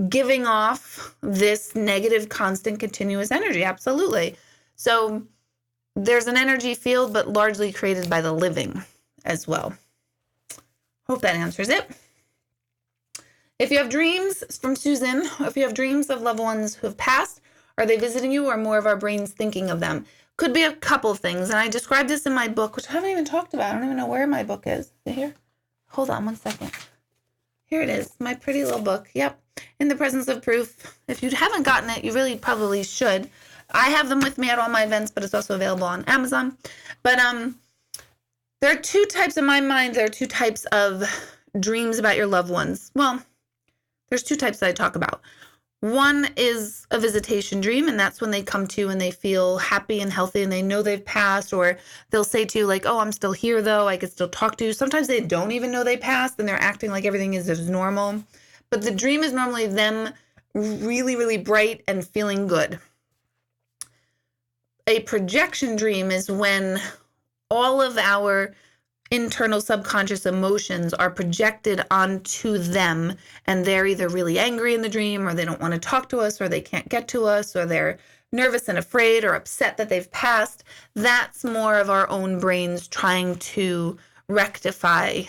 giving off this negative, constant, continuous energy. Absolutely. So there's an energy field, but largely created by the living as well. Hope that answers it. If you have dreams, from Susan, if you have dreams of loved ones who have passed, are they visiting you or more of our brains thinking of them? Could be a couple of things. And I described this in my book, which I haven't even talked about. I don't even know where my book is. Is it here? Hold on one second. Here it is, my pretty little book. Yep. In the Presence of Proof. If you haven't gotten it, you really probably should. I have them with me at all my events, but it's also available on Amazon. But there are two types in my mind. There are two types of dreams about your loved ones. Well, there's two types that I talk about. One is a visitation dream, and that's when they come to you and they feel happy and healthy and they know they've passed, or they'll say to you like, oh, I'm still here though. I could still talk to you. Sometimes they don't even know they passed and they're acting like everything is as normal. But the dream is normally them really, really bright and feeling good. A projection dream is when all of our internal subconscious emotions are projected onto them, and they're either really angry in the dream, or they don't want to talk to us, or they can't get to us, or they're nervous and afraid or upset that they've passed. That's more of our own brains trying to rectify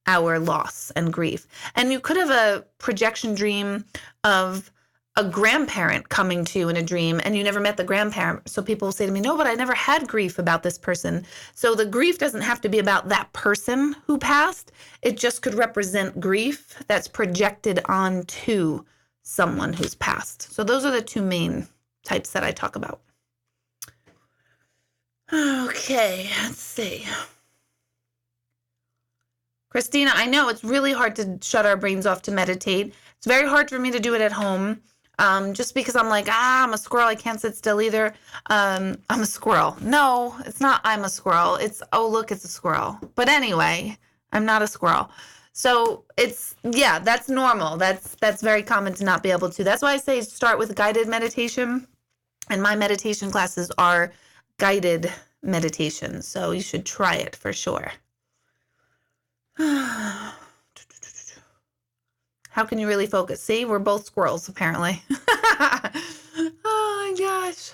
our loss and grief. And you could have a projection dream of a grandparent coming to you in a dream and you never met the grandparent. So people will say to me, no, but I never had grief about this person. So the grief doesn't have to be about that person who passed. It just could represent grief that's projected onto someone who's passed. So those are the two main types that I talk about. Okay, let's see. Christina, I know it's really hard to shut our brains off to meditate. It's very hard for me to do it at home. Just because I'm like, I'm a squirrel. I can't sit still either. I'm a squirrel. No, it's not I'm a squirrel. It's, oh, look, it's a squirrel. But anyway, I'm not a squirrel. So that's normal. That's very common to not be able to. That's why I say start with guided meditation. And my meditation classes are guided meditations. So you should try it for sure. How can you really focus? See, we're both squirrels, apparently. Oh my gosh.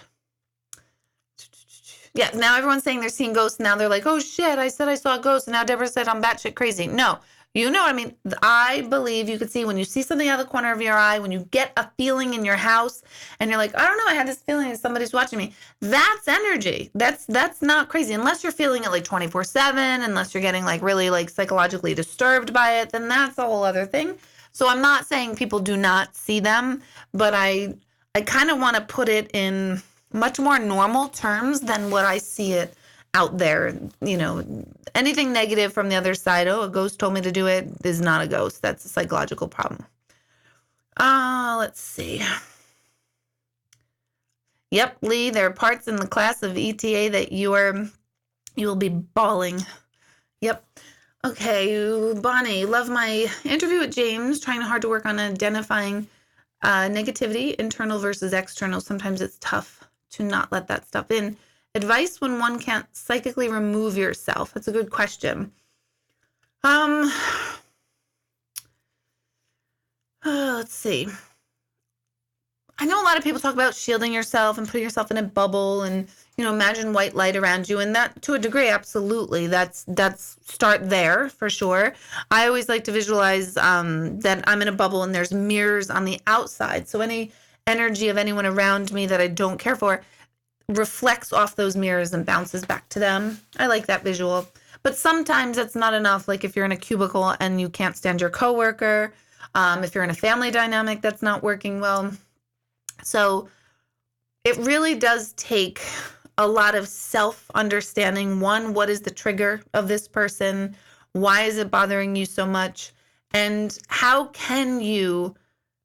Yeah, now everyone's saying they're seeing ghosts. Now they're like, oh shit, I said I saw a ghost. And now Deborah said I'm batshit crazy. No, you know what I mean? I believe you could see when you see something out of the corner of your eye, when you get a feeling in your house and you're like, I don't know, I had this feeling that somebody's watching me. That's energy. That's not crazy. Unless you're feeling it like 24/7, unless you're getting like really like psychologically disturbed by it, then that's a whole other thing. So I'm not saying people do not see them, but I kind of want to put it in much more normal terms than what I see it out there. You know, anything negative from the other side, oh, a ghost told me to do it, is not a ghost. That's a psychological problem. Let's see. Yep, Lee, there are parts in the class of ETA that you will be bawling. Yep. Okay, Bonnie, love my interview with James, trying hard to work on identifying negativity, internal versus external. Sometimes it's tough to not let that stuff in. Advice when one can't psychically remove yourself. That's a good question. Let's see. I know a lot of people talk about shielding yourself and putting yourself in a bubble and, you know, imagine white light around you. And that, to a degree, absolutely. That's start there for sure. I always like to visualize that I'm in a bubble and there's mirrors on the outside. So any energy of anyone around me that I don't care for reflects off those mirrors and bounces back to them. I like that visual. But sometimes that's not enough. Like if you're in a cubicle and you can't stand your coworker, if you're in a family dynamic that's not working well. So it really does take a lot of self-understanding. One, what is the trigger of this person? Why is it bothering you so much? And how can you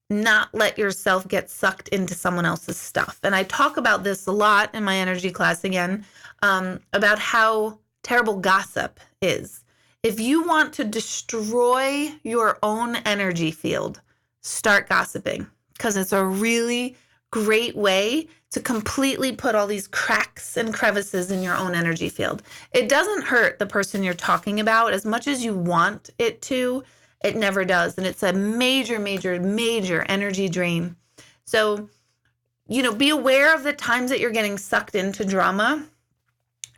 not let yourself get sucked into someone else's stuff? And I talk about this a lot in my energy class again, about how terrible gossip is. If you want to destroy your own energy field, start gossiping, because it's a really great way to completely put all these cracks and crevices in your own energy field. It doesn't hurt the person you're talking about as much as you want it to. It never does. And it's a major, major, major energy drain. So, you know, be aware of the times that you're getting sucked into drama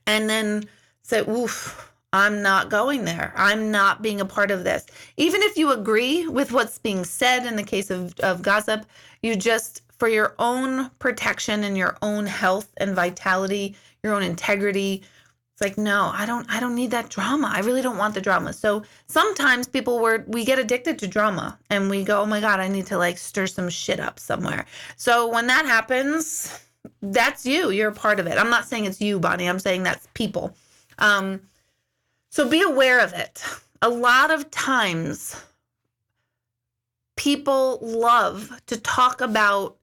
and then say, oof, I'm not going there. I'm not being a part of this. Even if you agree with what's being said in the case of gossip, you just, for your own protection and your own health and vitality, your own integrity, it's like, no, I don't need that drama. I really don't want the drama. So sometimes we get addicted to drama and we go, oh my God, I need to like stir some shit up somewhere. So when that happens, that's you. You're a part of it. I'm not saying it's you, Bonnie. I'm saying that's people. So be aware of it. A lot of times people love to talk about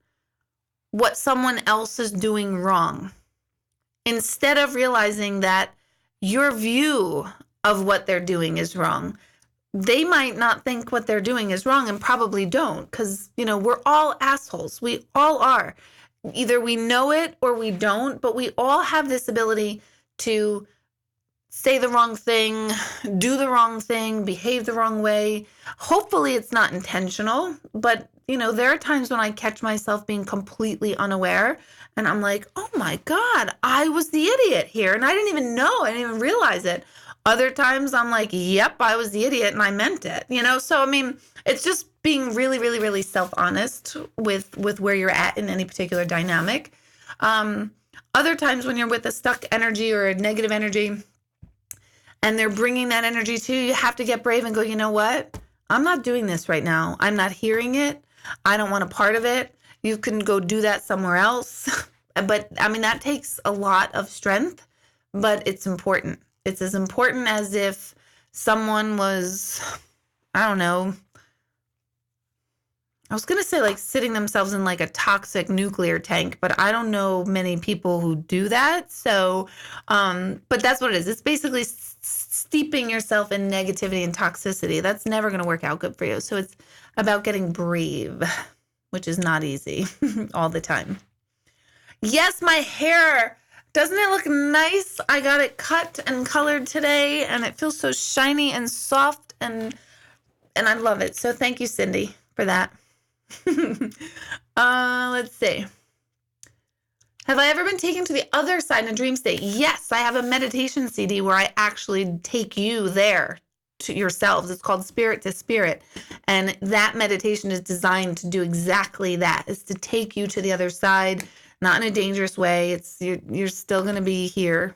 what someone else is doing wrong, instead of realizing that your view of what they're doing is wrong. They might not think what they're doing is wrong and probably don't, because, you know, we're all assholes. We all are. Either we know it or we don't, but we all have this ability to say the wrong thing, do the wrong thing, behave the wrong way. Hopefully it's not intentional, but you know, there are times when I catch myself being completely unaware and I'm like, oh my God, I was the idiot here. And I didn't even know, I didn't even realize it. Other times I'm like, yep, I was the idiot and I meant it, you know? So, I mean, it's just being really, really, really self-honest with where you're at in any particular dynamic. Other times when you're with a stuck energy or a negative energy and they're bringing that energy to you, you have to get brave and go, you know what? I'm not doing this right now. I'm not hearing it. I don't want a part of it. You can go do that somewhere else. But I mean, that takes a lot of strength, but it's important. It's as important as if someone was, I don't know, I was going to say like sitting themselves in like a toxic nuclear tank, but I don't know many people who do that. So, but that's what it is. It's basically steeping yourself in negativity and toxicity. That's never going to work out good for you. So it's about getting brave, which is not easy all the time. Yes, my hair. Doesn't it look nice? I got it cut and colored today, and it feels so shiny and soft, and I love it. So thank you, Cindy, for that. Let's see. Have I ever been taken to the other side in a dream state? Yes, I have a meditation CD where I actually take you there to yourselves. It's called Spirit to Spirit. And that meditation is designed to do exactly that. It's to take you to the other side, not in a dangerous way. It's you're still going to be here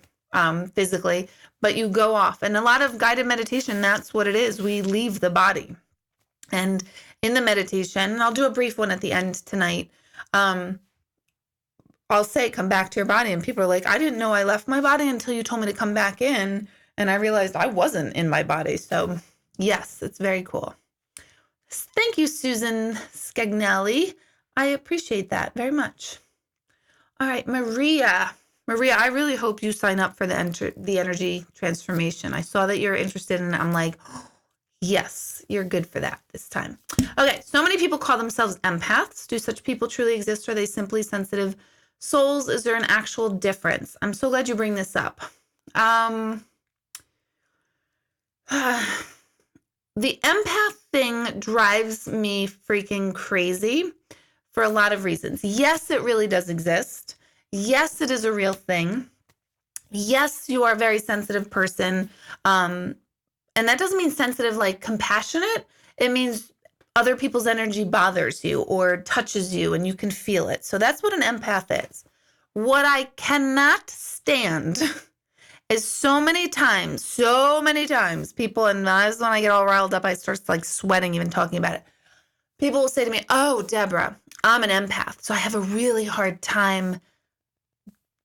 physically, but you go off. And a lot of guided meditation, that's what it is. We leave the body. And in the meditation, and I'll do a brief one at the end tonight, I'll say, come back to your body. And people are like, I didn't know I left my body until you told me to come back in. And I realized I wasn't in my body. So yes, it's very cool. Thank you, Susan Scagnelli. I appreciate that very much. All right, Maria. Maria, I really hope you sign up for the energy transformation. I saw that you're interested in it. I'm like, oh, yes, you're good for that this time. Okay, so many people call themselves empaths. Do such people truly exist, or are they simply sensitive souls? Is there an actual difference? I'm so glad you bring this up. The empath thing drives me freaking crazy for a lot of reasons. Yes, it really does exist. Yes, it is a real thing. Yes, you are a very sensitive person. And that doesn't mean sensitive like compassionate. It means other people's energy bothers you or touches you and you can feel it. So that's what an empath is. What I cannot stand is so many times people, and that's when I get all riled up, I start like sweating even talking about it. People will say to me, oh, Deborah, I'm an empath, so I have a really hard time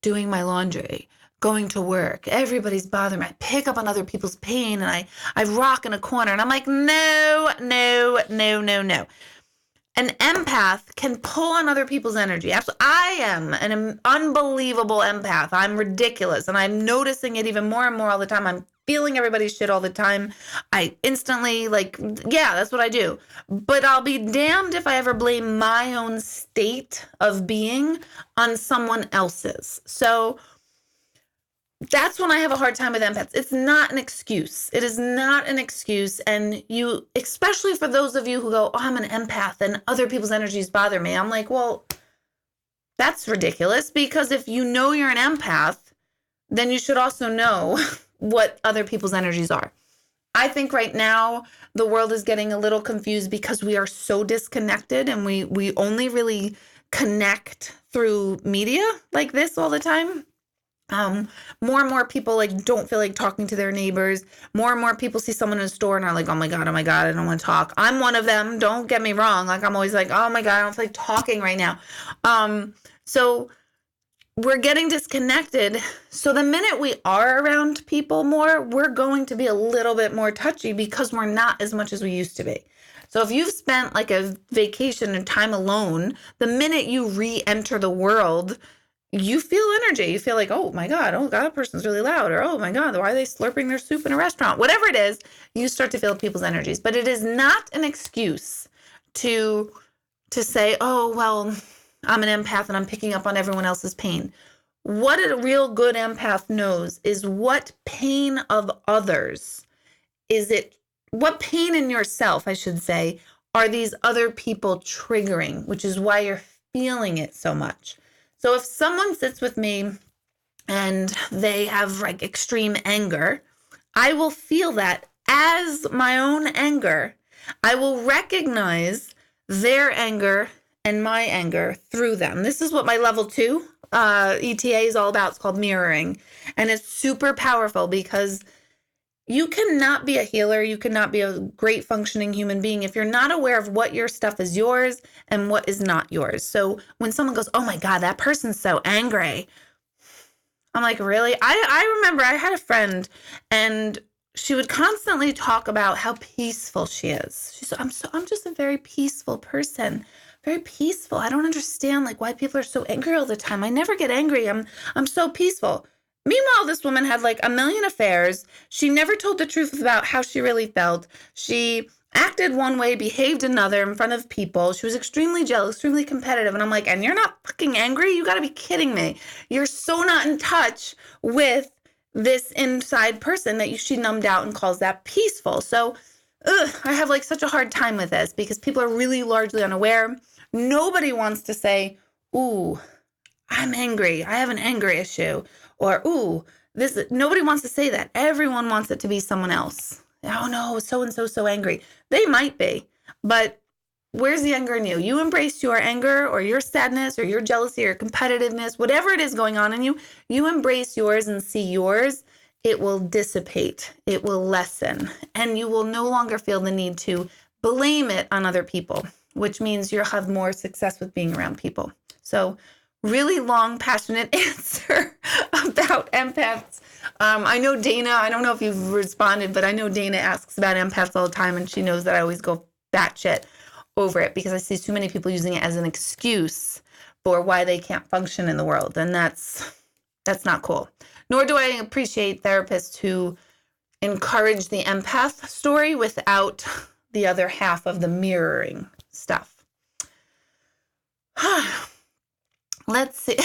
doing my laundry, going to work. Everybody's bothering me. I pick up on other people's pain and I rock in a corner. And I'm like, no. An empath can pull on other people's energy. Absolutely. I am an unbelievable empath. I'm ridiculous. And I'm noticing it even more and more all the time. I'm feeling everybody's shit all the time. I instantly yeah, that's what I do. But I'll be damned if I ever blame my own state of being on someone else's. So that's when I have a hard time with empaths. It's not an excuse. It is not an excuse. And you, especially for those of you who go, oh, I'm an empath and other people's energies bother me. I'm like, well, that's ridiculous, because if you know you're an empath, then you should also know what other people's energies are. I think right now the world is getting a little confused because we are so disconnected and we only really connect through media like this all the time. More and more people don't feel like talking to their neighbors. More and more people see someone in a store and are like, oh my God, I don't want to talk. I'm one of them. Don't get me wrong. I'm always like, oh my God, I don't feel like talking right now. So we're getting disconnected. So the minute we are around people more, we're going to be a little bit more touchy because we're not as much as we used to be. So if you've spent like a vacation and time alone, the minute you re-enter the world, you feel energy. You feel like, oh my God, that person's really loud. Or, oh my God, why are they slurping their soup in a restaurant? Whatever it is, you start to feel people's energies. But it is not an excuse to say, oh, well, I'm an empath and I'm picking up on everyone else's pain. What a real good empath knows is what pain of others what pain in yourself, I should say, are these other people triggering, which is why you're feeling it so much. So if someone sits with me and they have extreme anger, I will feel that as my own anger. I will recognize their anger and my anger through them. This is what my level 2 ETA is all about. It's called mirroring. And it's super powerful because you cannot be a healer. You cannot be a great functioning human being if you're not aware of what your stuff is yours and what is not yours. So when someone goes, oh my God, that person's so angry, I'm like, really? I remember I had a friend and she would constantly talk about how peaceful she is. She's, I'm just a very peaceful person, very peaceful. I don't understand like why people are so angry all the time. I never get angry. I'm so peaceful. Meanwhile, this woman had like a million affairs. She never told the truth about how she really felt. She acted one way, behaved another in front of people. She was extremely jealous, extremely competitive. And I'm like, and you're not fucking angry? You got to be kidding me. You're so not in touch with this inside person that she numbed out and calls that peaceful. So I have like such a hard time with this because people are really largely unaware. Nobody wants to say, ooh, I'm angry. I have an anger issue. Or, ooh, nobody wants to say that. Everyone wants it to be someone else. Oh no, so-and-so so angry. They might be, but where's the anger in you? You embrace your anger or your sadness or your jealousy or competitiveness, whatever it is going on in you, you embrace yours and see yours. It will dissipate. It will lessen. And you will no longer feel the need to blame it on other people, which means you'll have more success with being around people. So really long, passionate answer about empaths. I know Dana, I don't know if you've responded, but I know Dana asks about empaths all the time, and she knows that I always go batshit over it because I see too many people using it as an excuse for why they can't function in the world. And that's not cool. Nor do I appreciate therapists who encourage the empath story without the other half of the mirroring stuff. Let's see.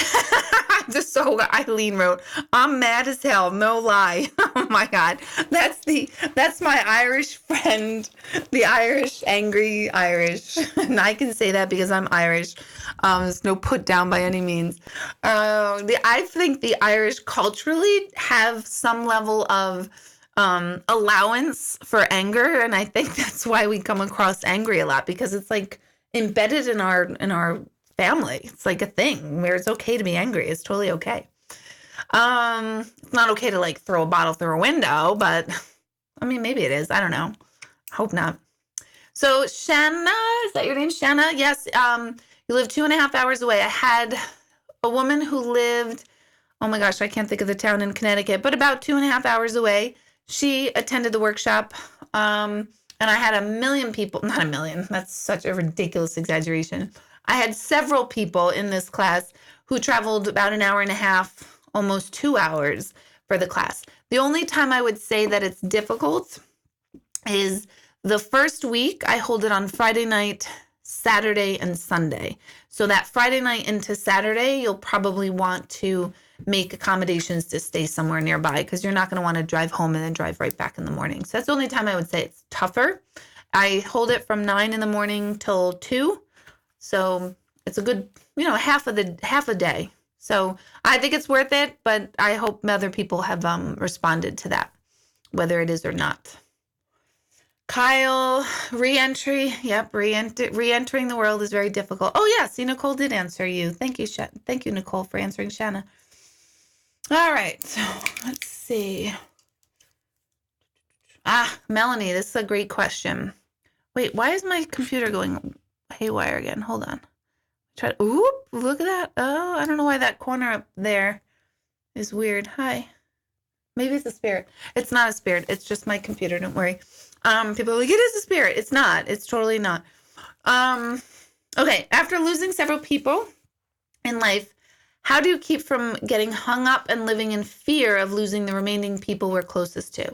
Just so Eileen wrote, I'm mad as hell, no lie. Oh my God. That's my Irish friend, the Irish, angry Irish. And I can say that because I'm Irish. There's no put down by any means. I think the Irish culturally have some level of allowance for anger. And I think that's why we come across angry a lot, because it's like embedded in our family. It's like a thing where it's okay to be angry. It's totally okay. It's not okay to like throw a bottle through a window, but I mean, maybe it is. I don't know. Hope not. So Shanna, is that your name? Shanna? Yes. You live 2.5 hours away. I had a woman who lived, oh my gosh, I can't think of the town in Connecticut, but about 2.5 hours away. She attended the workshop. And I had a million people, not a million. That's such a ridiculous exaggeration. I had several people in this class who traveled about 1.5 hours, almost 2 hours for the class. The only time I would say that it's difficult is the first week. I hold it on Friday night, Saturday, and Sunday. So that Friday night into Saturday, you'll probably want to make accommodations to stay somewhere nearby because you're not going to want to drive home and then drive right back in the morning. So that's the only time I would say it's tougher. I hold it from 9 in the morning till 2. So it's a good, half a day. So I think it's worth it, but I hope other people have responded to that, whether it is or not. Kyle, re-entry. Yep, re-entering the world is very difficult. Oh, yeah, see, Nicole did answer you. Thank you, Thank you, Nicole, for answering Shanna. All right, so let's see. Melanie, this is a great question. Wait, why is my computer going haywire again? Hold on. Look at that. Oh, I don't know why that corner up there is weird. Hi. Maybe it's a spirit. It's not a spirit. It's just my computer. Don't worry. People are like, it is a spirit. It's not. It's totally not. Okay. After losing several people in life, how do you keep from getting hung up and living in fear of losing the remaining people we're closest to?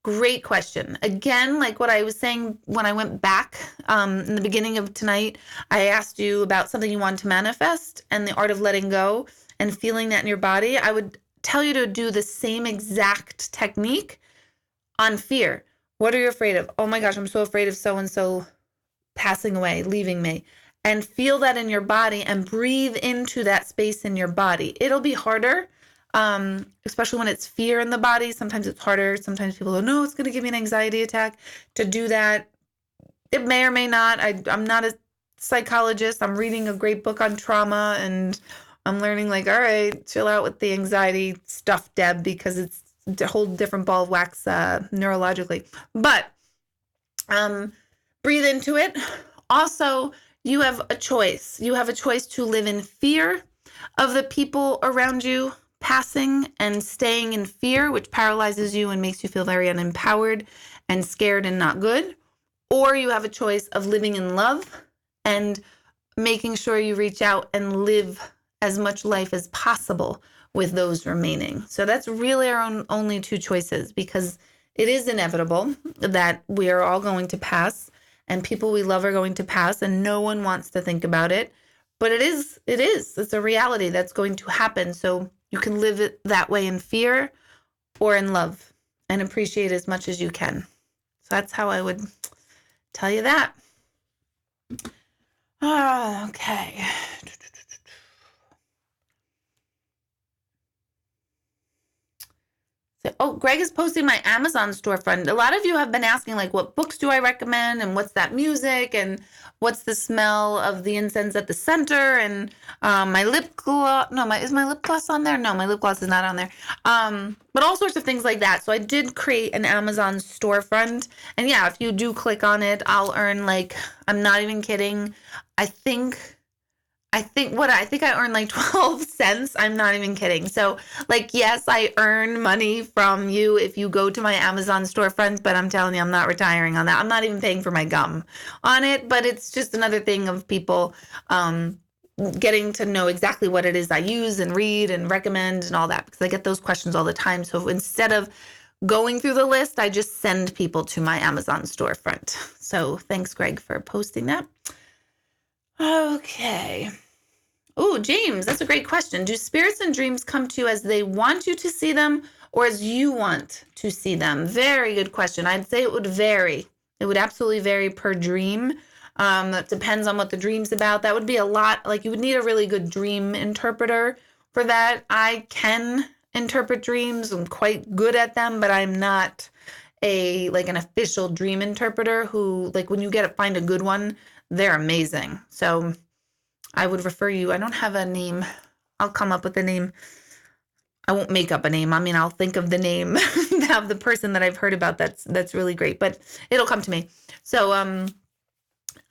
Great question. Again, like what I was saying when I went back in the beginning of tonight, I asked you about something you wanted to manifest and the art of letting go and feeling that in your body. I would tell you to do the same exact technique on fear. What are you afraid of? Oh my gosh, I'm so afraid of so-and-so passing away, leaving me. And feel that in your body and breathe into that space in your body. It'll be harder. Especially when it's fear in the body. Sometimes it's harder. Sometimes people go, no, it's going to give me an anxiety attack. To do that, it may or may not. I'm not a psychologist. I'm reading a great book on trauma and I'm learning like, all right, chill out with the anxiety stuff, Deb, because it's a whole different ball of wax neurologically. But breathe into it. Also, you have a choice. You have a choice to live in fear of the people around you passing and staying in fear, which paralyzes you and makes you feel very unempowered and scared and not good. Or you have a choice of living in love and making sure you reach out and live as much life as possible with those remaining. So that's really our only two choices, because it is inevitable that we are all going to pass and people we love are going to pass, and no one wants to think about it. But it's a reality that's going to happen. So you can live it that way in fear or in love and appreciate as much as you can. So that's how I would tell you that. Okay. So, Greg is posting my Amazon storefront. A lot of you have been asking, like, what books do I recommend, and what's that music, and what's the smell of the incense at the center, and my lip gloss. No, is my lip gloss on there? No, my lip gloss is not on there. But all sorts of things like that. So I did create an Amazon storefront, and yeah, if you do click on it, I'll earn, like, I'm not even kidding, I think I earned like 12 cents. I'm not even kidding. So, like, yes, I earn money from you if you go to my Amazon storefront, but I'm telling you, I'm not retiring on that. I'm not even paying for my gum on it, but it's just another thing of people getting to know exactly what it is I use and read and recommend and all that, because I get those questions all the time. So instead of going through the list, I just send people to my Amazon storefront. So thanks, Greg, for posting that. Okay. Oh, James, that's a great question. Do spirits and dreams come to you as they want you to see them or as you want to see them? Very good question. I'd say it would vary. It would absolutely vary per dream. That depends on what the dream's about. That would be a lot. Like, you would need a really good dream interpreter for that. I can interpret dreams. I'm quite good at them, but I'm not an official dream interpreter who, like, when you find a good one, they're amazing. So I would refer you. I don't have a name. I'll come up with a name. I won't make up a name. I mean, I'll think of the name of the person that I've heard about that's really great, but it'll come to me. So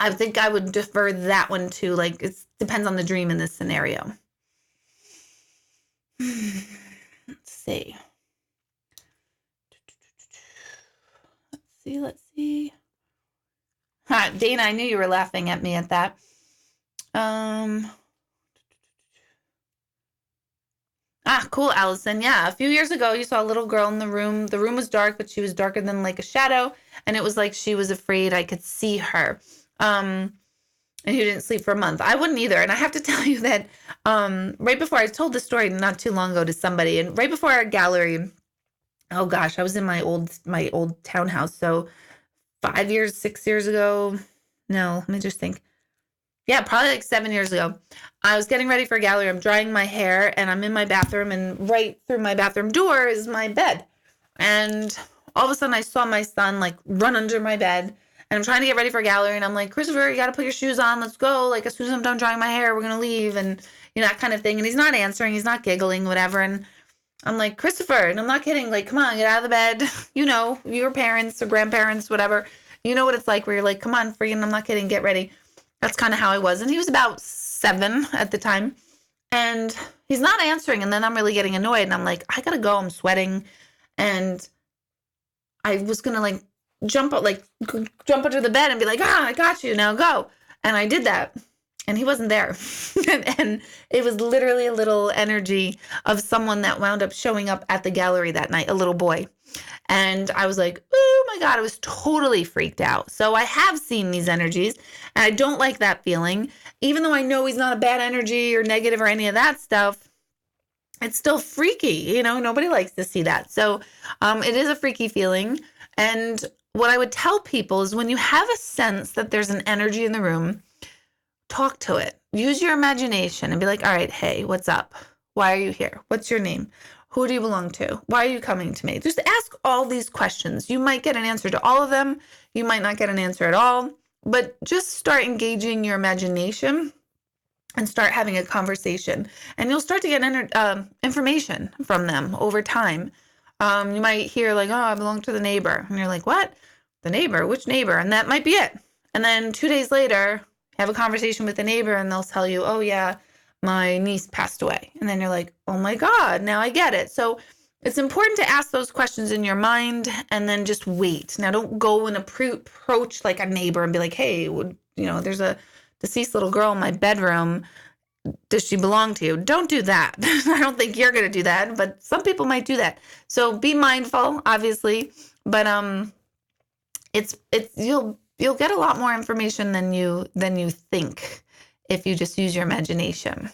I think I would defer that one to, like, it depends on the dream in this scenario. Let's see. Let's see. Hi, Dana, I knew you were laughing at me at that. Cool, Allison. Yeah, a few years ago, you saw a little girl in the room. The room was dark, but she was darker than like a shadow, and it was like she was afraid I could see her. And you didn't sleep for a month. I wouldn't either. And I have to tell you that right before, I told this story not too long ago to somebody, and right before our gallery, oh gosh, I was in my old townhouse. So 6 years ago. No, let me just think. Yeah, probably like 7 years ago. I was getting ready for a gallery. I'm drying my hair and I'm in my bathroom, and right through my bathroom door is my bed. And all of a sudden I saw my son like run under my bed, and I'm trying to get ready for a gallery, and I'm like, Christopher, you got to put your shoes on. Let's go. Like, as soon as I'm done drying my hair, we're going to leave. And that kind of thing. And he's not answering. He's not giggling, whatever. And I'm like, Christopher, and I'm not kidding. Like, come on, get out of the bed. Your parents or grandparents, whatever. You know what it's like where you're like, come on, freaking, I'm not kidding. Get ready. That's kind of how I was. And he was about 7 at the time. And he's not answering. And then I'm really getting annoyed. And I'm like, I got to go. I'm sweating. And I was going to like jump under the bed and be like, I got you. Now go. And I did that. And he wasn't there. and it was literally a little energy of someone that wound up showing up at the gallery that night, a little boy. And I was like, oh my God, I was totally freaked out. So I have seen these energies, and I don't like that feeling. Even though I know he's not a bad energy or negative or any of that stuff, it's still freaky. Nobody likes to see that. So it is a freaky feeling. And what I would tell people is, when you have a sense that there's an energy in the room, talk to it. Use your imagination and be like, all right, hey, what's up? Why are you here? What's your name? Who do you belong to? Why are you coming to me? Just ask all these questions. You might get an answer to all of them. You might not get an answer at all, but just start engaging your imagination and start having a conversation, and you'll start to get information from them over time. You might hear like, oh, I belong to the neighbor. And you're like, what? The neighbor? Which neighbor? And that might be it. And then 2 days later, have a conversation with the neighbor, and they'll tell you, oh yeah, my niece passed away. And then you're like, oh my God, now I get it. So it's important to ask those questions in your mind and then just wait. Now, don't go and approach like a neighbor and be like, hey, there's a deceased little girl in my bedroom. Does she belong to you? Don't do that. I don't think you're going to do that, but some people might do that. So be mindful, obviously, but you'll get a lot more information than you think if you just use your imagination.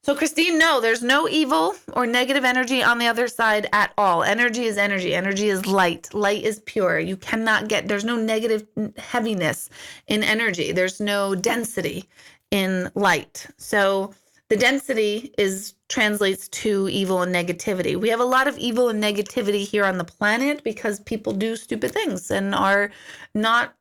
So Christine, no, there's no evil or negative energy on the other side at all. Energy is energy. Energy is light. Light is pure. There's no negative heaviness in energy. There's no density in light. So the density translates to evil and negativity. We have a lot of evil and negativity here on the planet because people do stupid things and are not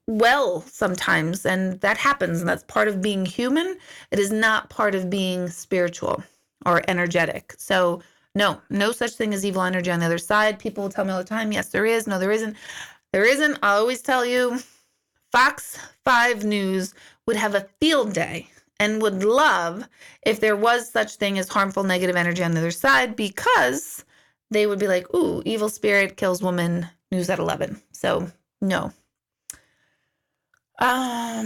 well sometimes, and that happens, and that's part of being human. It is not part of being spiritual or energetic. So no such thing as evil energy on the other side. People will tell me all the time, yes, there is. No, there isn't. I'll always tell you, Fox 5 News would have a field day and would love if there was such thing as harmful negative energy on the other side, because they would be like, ooh, evil spirit kills woman, news at 11. So no. I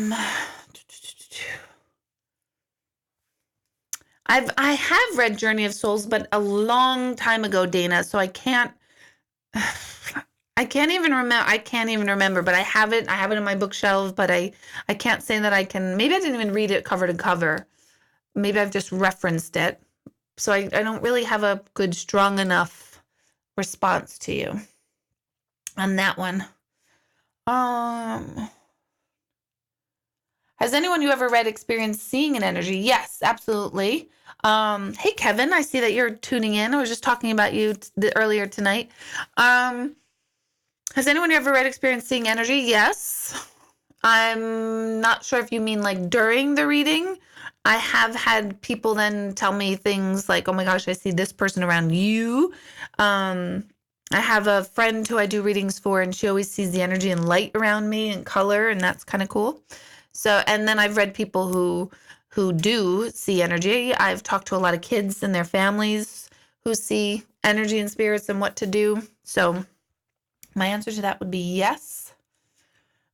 have read Journey of Souls, but a long time ago, Dana. So I can't even remember, but I have it in my bookshelf, but I can't say that I can. Maybe I didn't even read it cover to cover. Maybe I've just referenced it. So I don't really have a good, strong enough response to you on that one. Has anyone you ever read experienced seeing an energy? Yes, absolutely. Hey, Kevin, I see that you're tuning in. I was just talking about you earlier tonight. Has anyone ever read experienced seeing energy? Yes. I'm not sure if you mean like during the reading. I have had people then tell me things like, oh my gosh, I see this person around you. I have a friend who I do readings for, and she always sees the energy and light around me and color, and that's kind of cool. So, and then I've read people who do see energy. I've talked to a lot of kids and their families who see energy and spirits and what to do. So my answer to that would be yes.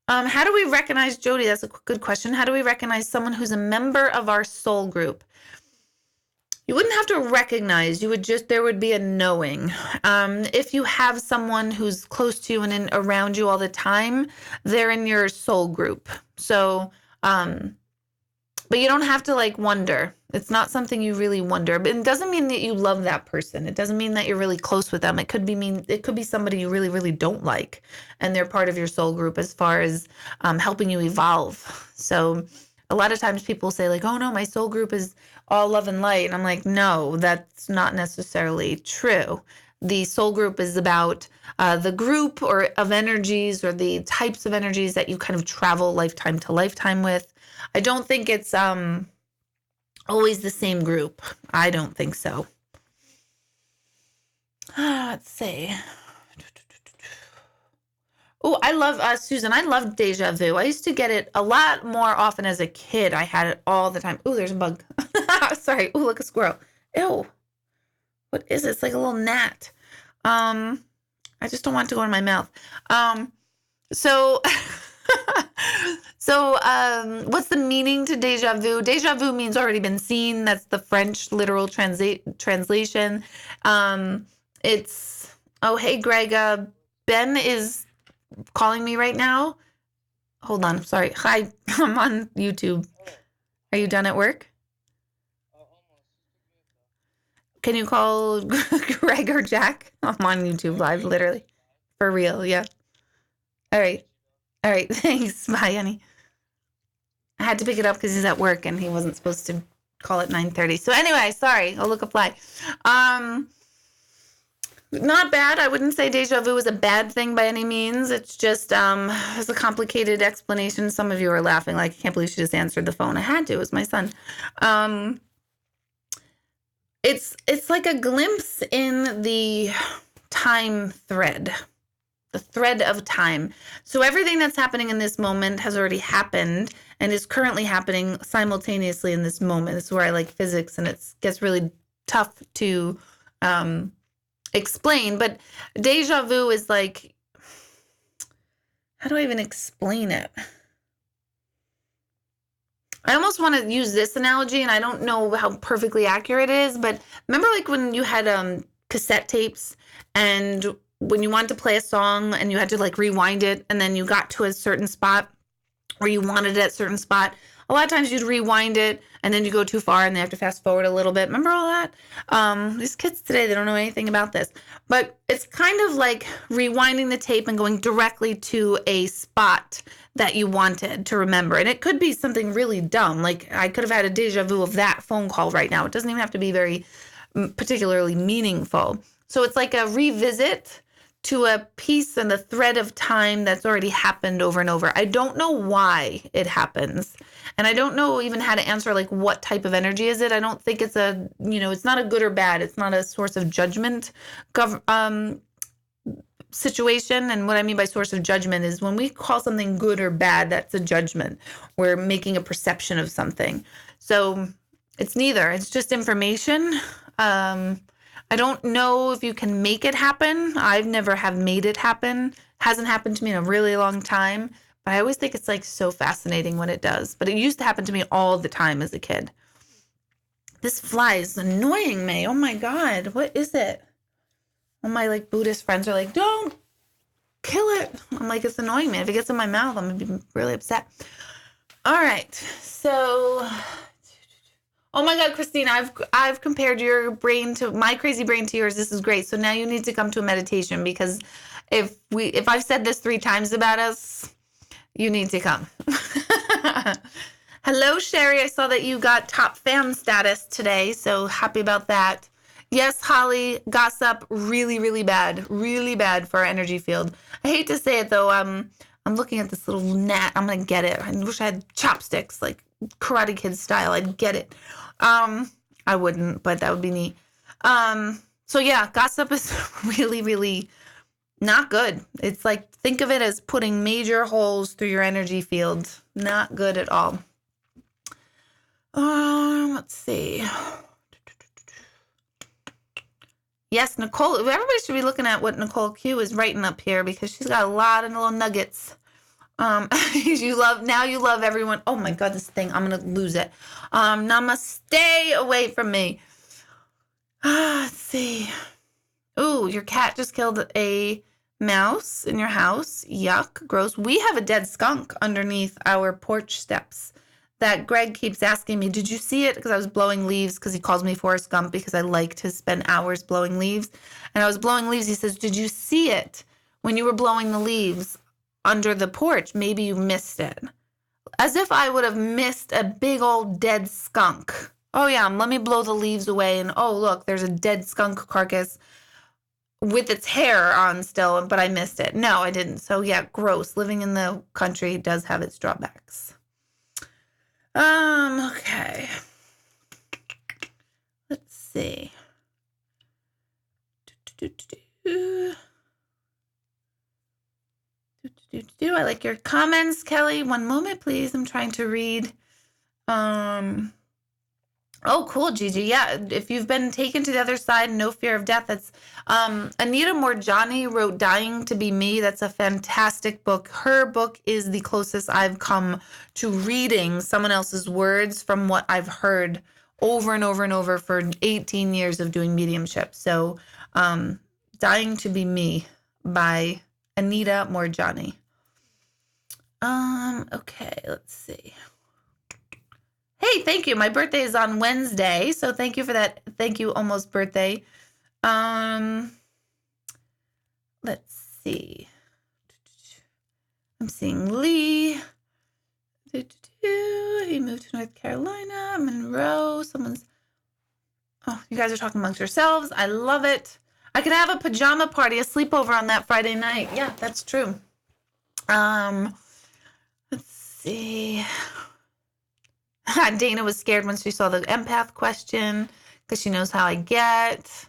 How do we recognize, Jody? That's a good question. How do we recognize someone who's a member of our soul group? You wouldn't have to recognize, there would be a knowing. If you have someone who's close to you and around you all the time, they're in your soul group. So, but you don't have to like wonder. It's not something you really wonder, but it doesn't mean that you love that person. It doesn't mean that you're really close with them. It could be somebody you really, really don't like, and they're part of your soul group as far as helping you evolve. So a lot of times people say like, oh no, my soul group is all love and light. And I'm like, no, that's not necessarily true. The soul group is about the group or of energies or the types of energies that you kind of travel lifetime to lifetime with. I don't think it's always the same group. I don't think so. Let's see. Oh, I love Susan. I love deja vu. I used to get it a lot more often as a kid. I had it all the time. Oh, there's a bug. Sorry. Oh, look, a squirrel. Ew. What is it? It's like a little gnat. I just don't want it to go in my mouth. So what's the meaning to deja vu? Deja vu means already been seen. That's the French literal translation. It's, oh, hey, Greg, Ben is calling me right now. Hold on. Sorry. Hi, I'm on YouTube. Are you done at work? Can you call Greg or Jack? I'm on YouTube live, literally. For real, yeah. All right. Thanks. Bye, honey. I had to pick it up because he's at work and he wasn't supposed to call at 9:30. So anyway, sorry. I'll look a fly. Not bad. I wouldn't say deja vu is a bad thing by any means. It's just it's a complicated explanation. Some of you are laughing like, I can't believe she just answered the phone. I had to. It was my son. It's like a glimpse in the time thread. The thread of time. So everything that's happening in this moment has already happened and is currently happening simultaneously in this moment. This is where I like physics, and it gets really tough to explain. But deja vu is like, how do I even explain it? I almost want to use this analogy, and I don't know how perfectly accurate it is, but remember like when you had cassette tapes, and when you wanted to play a song and you had to like rewind it, and then you got to a certain spot or you wanted it at a certain spot, a lot of times you'd rewind it and then you go too far and they have to fast forward a little bit. Remember all that? These kids today, they don't know anything about this, but it's kind of like rewinding the tape and going directly to a spot that you wanted to remember. And it could be something really dumb. Like I could have had a deja vu of that phone call right now. It doesn't even have to be very particularly meaningful. So it's like a revisit to a piece and a thread of time that's already happened over and over. I don't know why it happens. And I don't know even how to answer like what type of energy is it. I don't think it's it's not a good or bad. It's not a source of judgment situation. And what I mean by source of judgment is when we call something good or bad, that's a judgment. We're making a perception of something. So it's neither. It's just information. I don't know if you can make it happen. I've never have made it happen. Hasn't happened to me in a really long time. But I always think it's like so fascinating when it does. But it used to happen to me all the time as a kid. This fly is annoying me. Oh my God. What is it? All my like Buddhist friends are like, don't kill it. I'm like, it's annoying me. If it gets in my mouth, I'm going to be really upset. All right. So... oh my God, Christine, I've compared your brain to my crazy brain to yours. This is great. So now you need to come to a meditation, because if I've said this 3 times about us, you need to come. Hello, Sherry. I saw that you got top fan status today. So happy about that. Yes, Holly, gossip, really, really bad for our energy field. I hate to say it though. I'm looking at this little gnat. I'm going to get it. I wish I had chopsticks, like Karate Kid style. I'd get it. I wouldn't, but that would be neat. So yeah, gossip is really, really not good. It's like, think of it as putting major holes through your energy field. Not good at all. Let's see. Yes, Nicole, everybody should be looking at what Nicole Q is writing up here, because she's got a lot of little nuggets. You love everyone. Oh my God, this thing, I'm going to lose it. Namaste away from me. Let's see. Ooh, your cat just killed a mouse in your house. Yuck, gross. We have a dead skunk underneath our porch steps that Greg keeps asking me, did you see it? Because I was blowing leaves, because he calls me Forrest Gump because I like to spend hours blowing leaves. And I was blowing leaves. He says, did you see it when you were blowing the leaves under the porch? Maybe you missed it. As if I would have missed a big old dead skunk. Oh yeah, let me blow the leaves away, and oh look, there's a dead skunk carcass with its hair on still, but I missed it. No, I didn't. So yeah, gross. Living in the country does have its drawbacks. Okay. Let's see. I like your comments, Kelly. One moment, please. I'm trying to read. Oh, cool, Gigi. Yeah, if you've been taken to the other side, no fear of death. That's Anita Morjani wrote Dying to Be Me. That's a fantastic book. Her book is the closest I've come to reading someone else's words from what I've heard over and over and over for 18 years of doing mediumship. So Dying to Be Me by Anita Morjani. Okay, let's see. Hey, thank you. My birthday is on Wednesday, so thank you for that. Thank you, almost birthday. Let's see. I'm seeing Lee. He moved to North Carolina. Monroe. Oh, you guys are talking amongst yourselves. I love it. I could have a pajama party, a sleepover on that Friday night. Yeah, that's true. Let's see. Dana was scared when she saw the empath question because she knows how I get.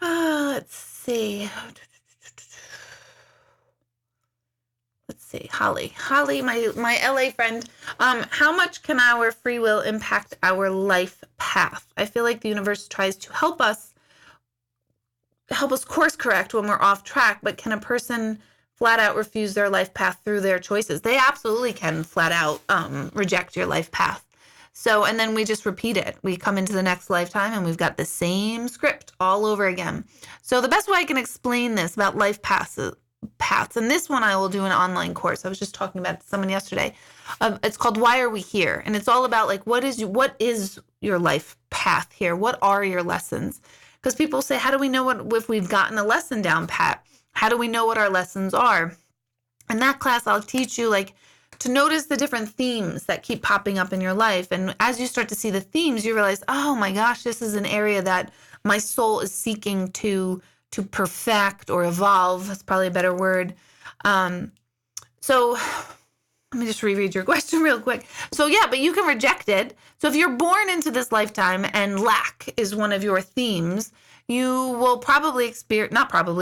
Let's see. see. Holly, my LA friend. How much can our free will impact our life path? I feel like the universe tries to help us course correct when we're off track, but can a person flat out refuse their life path through their choices? They absolutely can flat out reject your life path. So, and then we just repeat it. We come into the next lifetime and we've got the same script all over again. So the best way I can explain this about life paths, and this one I will do an online course. I was just talking about someone yesterday. It's called Why Are We Here? And it's all about like, what is your life path here? What are your lessons? Because people say, how do we know if we've gotten a lesson down pat? How do we know what our lessons are? In that class, I'll teach you like to notice the different themes that keep popping up in your life. And as you start to see the themes, you realize, oh my gosh, this is an area that my soul is seeking to perfect or evolve. That's probably a better word. So let me just reread your question real quick. So yeah, but you can reject it. So if you're born into this lifetime and lack is one of your themes, you will probably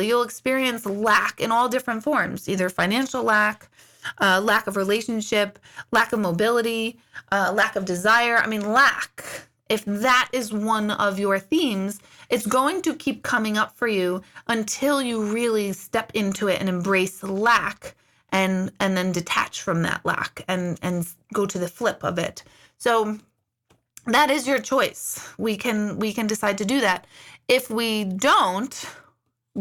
you'll experience lack in all different forms, either financial lack, lack of relationship, lack of mobility, lack of desire. I mean, lack, if that is one of your themes, it's going to keep coming up for you until you really step into it and embrace lack and then detach from that lack and go to the flip of it. So that is your choice. We can decide to do that. If we don't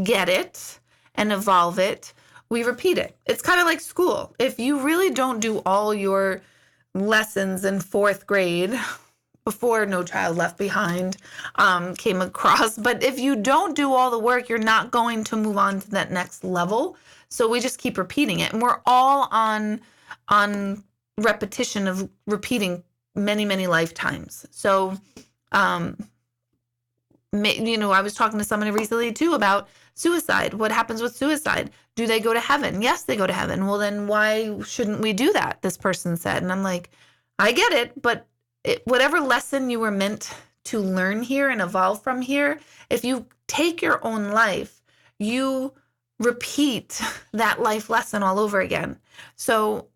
get it and evolve it, we repeat it. It's kind of like school. If you really don't do all your lessons in 4th grade, before No Child Left Behind came across, but if you don't do all the work, you're not going to move on to that next level. So we just keep repeating it. And we're all on repetition of repeating many, many lifetimes. So, I was talking to somebody recently too about suicide. What happens with suicide? Do they go to heaven? Yes, they go to heaven. Well, then why shouldn't we do that? This person said. And I'm like, I get it, but whatever lesson you were meant to learn here and evolve from here, if you take your own life, you repeat that life lesson all over again. So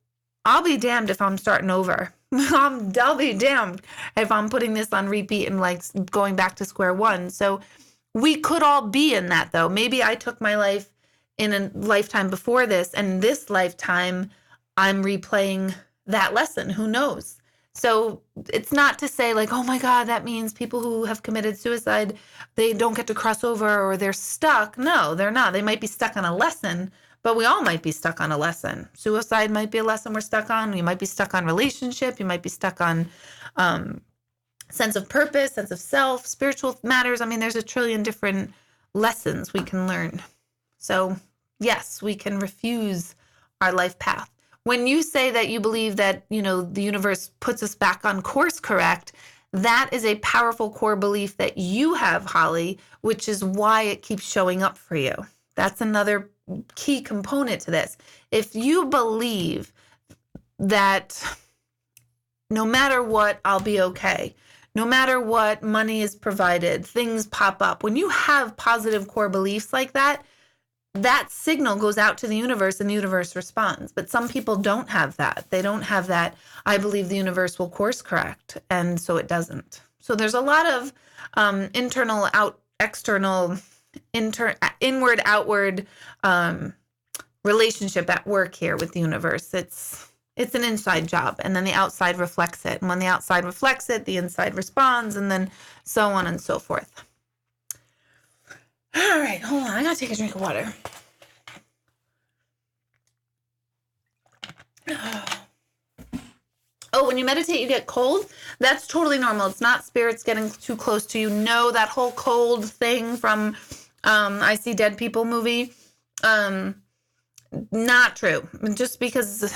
I'll be damned if I'm starting over. I'll be damned if I'm putting this on repeat and like going back to square one. So we could all be in that though. Maybe I took my life in a lifetime before this, and this lifetime I'm replaying that lesson. Who knows? So it's not to say like, oh my God, that means people who have committed suicide, they don't get to cross over or they're stuck. No, they're not. They might be stuck on a lesson, but we all might be stuck on a lesson. Suicide might be a lesson we're stuck on. You might be stuck on relationship. You might be stuck on sense of purpose, sense of self, spiritual matters. I mean, there's a trillion different lessons we can learn. So yes, we can refuse our life path. When you say that you believe that, the universe puts us back on course correct, that is a powerful core belief that you have, Holly, which is why it keeps showing up for you. That's another key component to this. If you believe that no matter what, I'll be okay, no matter what, money is provided, things pop up. When you have positive core beliefs like that, that signal goes out to the universe and the universe responds. But some people don't have that. They don't have that, I believe the universe will course correct. And so it doesn't. So there's a lot of internal, external, inward, outward relationship at work here with the universe. It's an inside job. And then the outside reflects it. And when the outside reflects it, the inside responds, and then so on and so forth. All right, hold on. I gotta take a drink of water. Oh, when you meditate, you get cold? That's totally normal. It's not spirits getting too close to you. No, that whole cold thing from I See Dead People movie, not true. Just because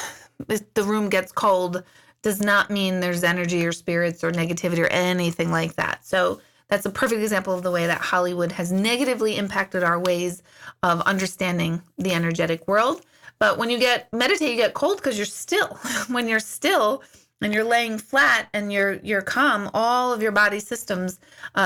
the room gets cold does not mean there's energy or spirits or negativity or anything like that. So that's a perfect example of the way that Hollywood has negatively impacted our ways of understanding the energetic world. But when you meditate, you get cold because you're still. When you're still and you're laying flat and you're calm, all of your body systems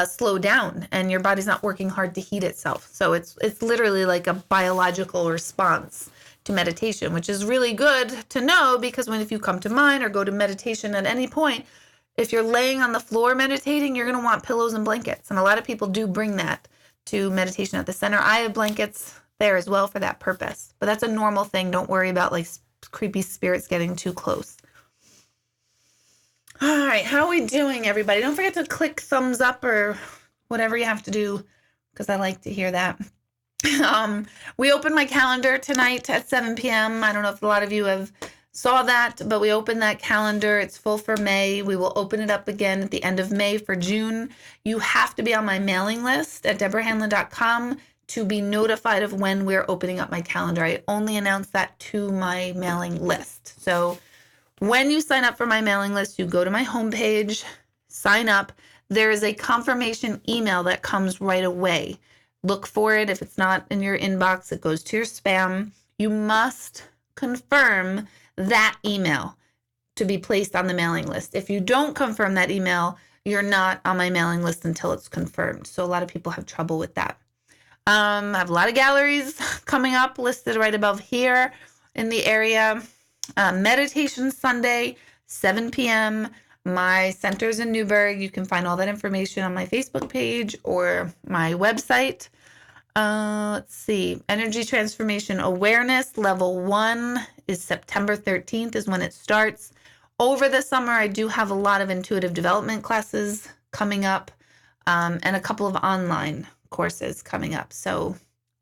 slow down and your body's not working hard to heat itself. So it's literally like a biological response meditation, which is really good to know because if you come to mine or go to meditation at any point, if you're laying on the floor meditating, you're going to want pillows and blankets. And a lot of people do bring that to meditation at the center. I have blankets there as well for that purpose, but that's a normal thing. Don't worry about like creepy spirits getting too close. All right. How are we doing, everybody? Don't forget to click thumbs up or whatever you have to do, because I like to hear that. We opened my calendar tonight at 7 p.m. I don't know if a lot of you have saw that, but we opened that calendar. It's full for May. We will open it up again at the end of May for June. You have to be on my mailing list at deborahhanlon.com to be notified of when we're opening up my calendar. I only announce that to my mailing list. So when you sign up for my mailing list, you go to my homepage, sign up. There is a confirmation email that comes right away. Look for it. If it's not in your inbox, it goes to your spam. You must confirm that email to be placed on the mailing list. If you don't confirm that email, you're not on my mailing list until it's confirmed. So a lot of people have trouble with that. I have a lot of galleries coming up listed right above here in the area. Meditation Sunday, 7 p.m. My center's in Newburgh. You can find all that information on my Facebook page or my website. Let's see. Energy Transformation Awareness Level 1 is September 13th is when it starts. Over the summer, I do have a lot of intuitive development classes coming up, and a couple of online courses coming up. So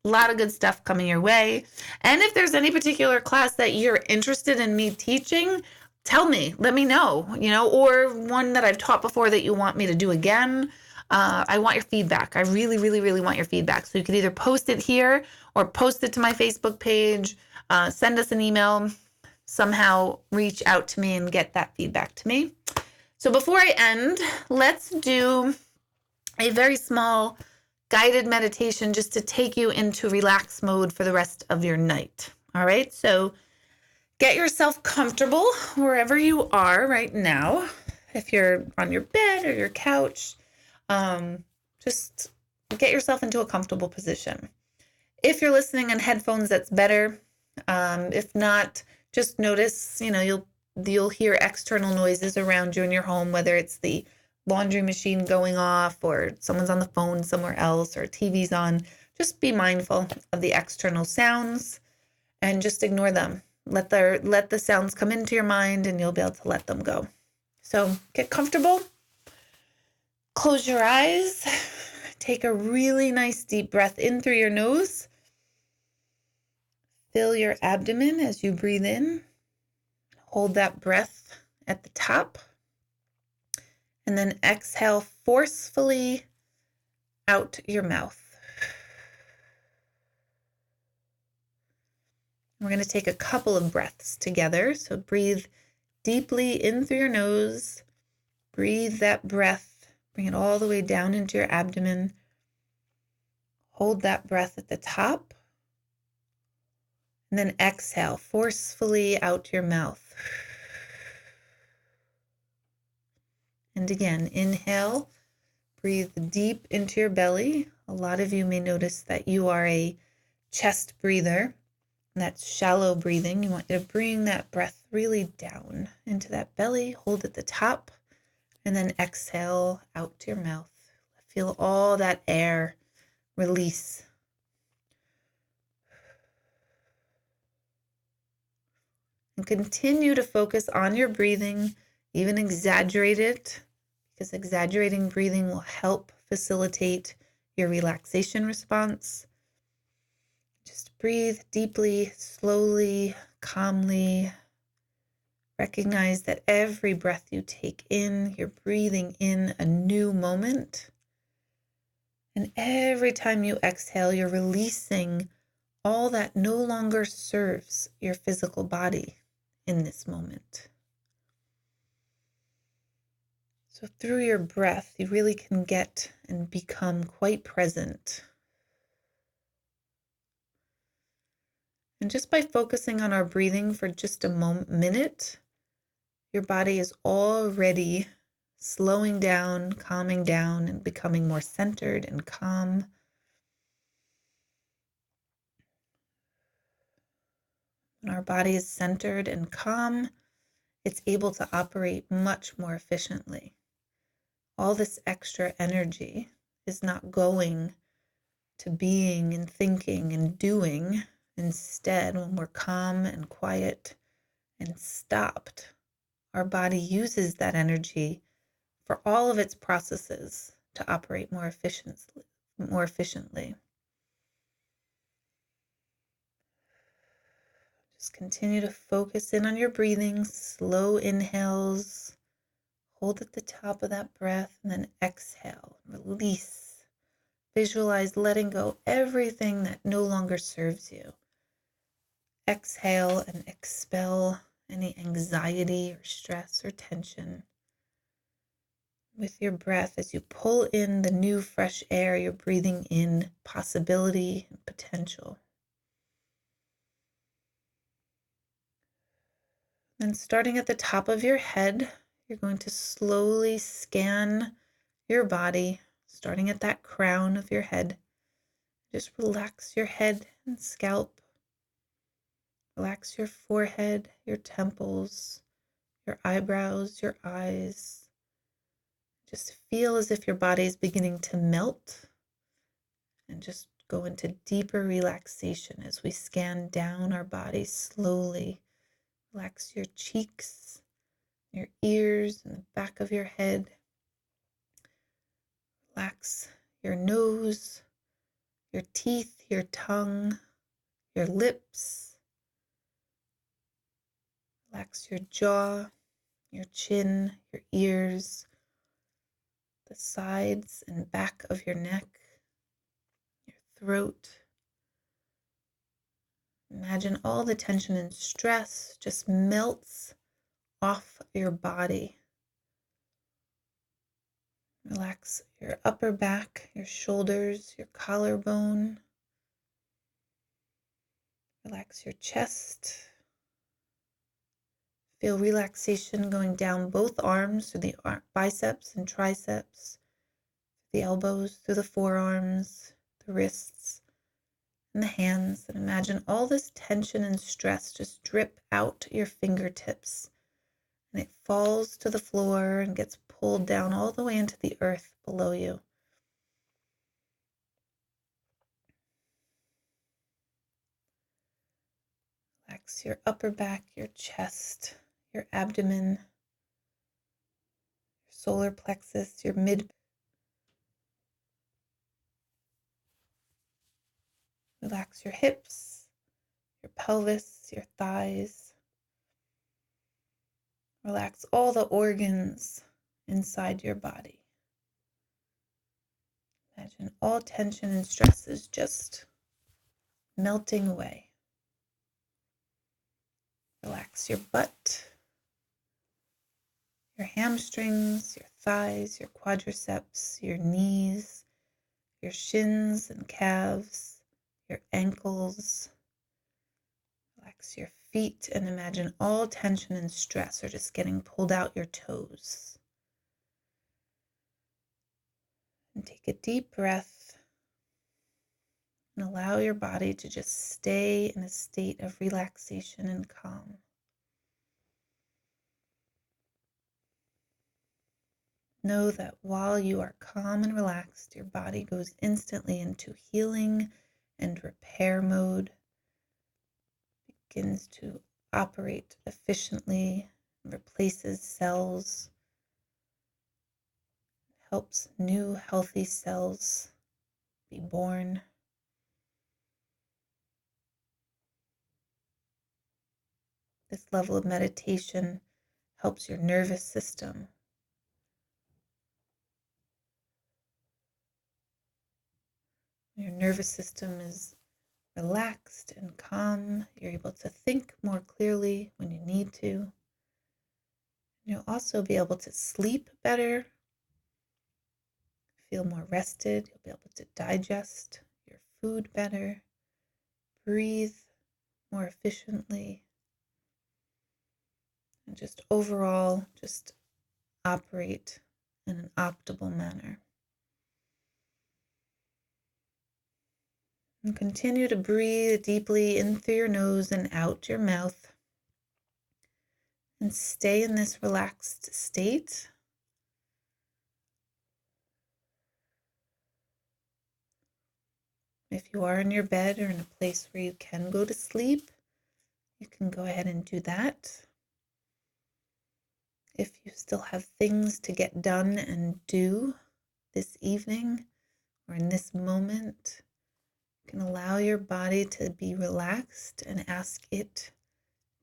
a lot of good stuff coming your way. And if there's any particular class that you're interested in me teaching, tell me, let me know, or one that I've taught before that you want me to do again. I want your feedback. I really, really, really want your feedback. So you could either post it here or post it to my Facebook page, send us an email, somehow reach out to me and get that feedback to me. So before I end, let's do a very small guided meditation just to take you into relax mode for the rest of your night. All right. So get yourself comfortable wherever you are right now. If you're on your bed or your couch, just get yourself into a comfortable position. If you're listening in headphones, that's better. If not, just notice, you'll hear external noises around you in your home, whether it's the laundry machine going off or someone's on the phone somewhere else or TV's on. Just be mindful of the external sounds and just ignore them. Let the sounds come into your mind and you'll be able to let them go. So get comfortable. Close your eyes. Take a really nice deep breath in through your nose. Fill your abdomen as you breathe in. Hold that breath at the top. And then exhale forcefully out your mouth. We're going to take a couple of breaths together. So breathe deeply in through your nose. Breathe that breath. Bring it all the way down into your abdomen. Hold that breath at the top. And then exhale forcefully out your mouth. And again, inhale. Breathe deep into your belly. A lot of you may notice that you are a chest breather. And that's shallow breathing. You want you to bring that breath really down into that belly. Hold at the top. And then exhale out to your mouth. Feel all that air release. And continue to focus on your breathing, even exaggerate it, because exaggerating breathing will help facilitate your relaxation response. Just breathe deeply, slowly, calmly. Recognize that every breath you take in, you're breathing in a new moment. And every time you exhale, you're releasing all that no longer serves your physical body in this moment. So through your breath, you really can get and become quite present. And just by focusing on our breathing for just a minute, your body is already slowing down, calming down, and becoming more centered and calm. When our body is centered and calm, it's able to operate much more efficiently. All this extra energy is not going to being and thinking and doing. Instead, when we're calm and quiet and stopped, our body uses that energy for all of its processes to operate more efficiently. Just continue to focus in on your breathing, slow inhales, hold at the top of that breath, and then exhale, release. Visualize letting go everything that no longer serves you. Exhale and expel any anxiety or stress or tension. With your breath, as you pull in the new fresh air, you're breathing in possibility and potential. Then starting at the top of your head, you're going to slowly scan your body, starting at that crown of your head. Just relax your head and scalp. Relax your forehead, your temples, your eyebrows, your eyes. Just feel as if your body is beginning to melt, and just go into deeper relaxation as we scan down our body slowly. Relax your cheeks, your ears, and the back of your head. Relax your nose, your teeth, your tongue, your lips. Relax your jaw, your chin, your ears, the sides and back of your neck, your throat. Imagine all the tension and stress just melts off your body. Relax your upper back, your shoulders, your collarbone. Relax your chest. Feel relaxation going down both arms through the biceps and triceps, the elbows, through the forearms, the wrists, and the hands. And imagine all this tension and stress just drip out your fingertips. And it falls to the floor and gets pulled down all the way into the earth below you. Relax your upper back, your chest, your abdomen, your solar plexus, your mid. Relax your hips, your pelvis, your thighs. Relax all the organs inside your body. Imagine all tension and stress is just melting away. Relax your butt, your hamstrings, your thighs, your quadriceps, your knees, your shins and calves, your ankles. Relax your feet and imagine all tension and stress are just getting pulled out your toes. And take a deep breath and allow your body to just stay in a state of relaxation and calm. Know that while you are calm and relaxed, your body goes instantly into healing and repair mode, begins to operate efficiently, replaces cells, helps new healthy cells be born. This level of meditation helps your nervous system. Your nervous system is relaxed and calm. You're able to think more clearly when you need to. You'll also be able to sleep better, feel more rested. You'll be able to digest your food better, breathe more efficiently, and just overall just operate in an optimal manner. And continue to breathe deeply in through your nose and out your mouth. And stay in this relaxed state. If you are in your bed or in a place where you can go to sleep, you can go ahead and do that. If you still have things to get done and do this evening or in this moment, you can allow your body to be relaxed and ask it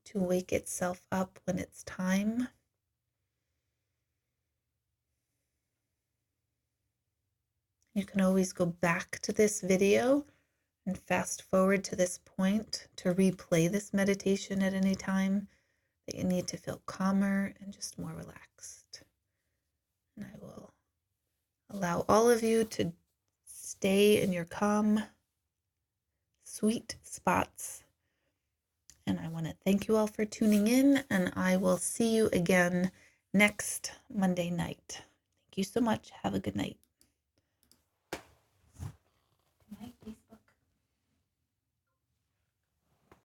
to wake itself up when it's time. You can always go back to this video and fast forward to this point to replay this meditation at any time that you need to feel calmer and just more relaxed. And I will allow all of you to stay in your calm, sweet spots. And I want to thank you all for tuning in, and I will see you again next Monday night. Thank you so much. Have a good night. Good night.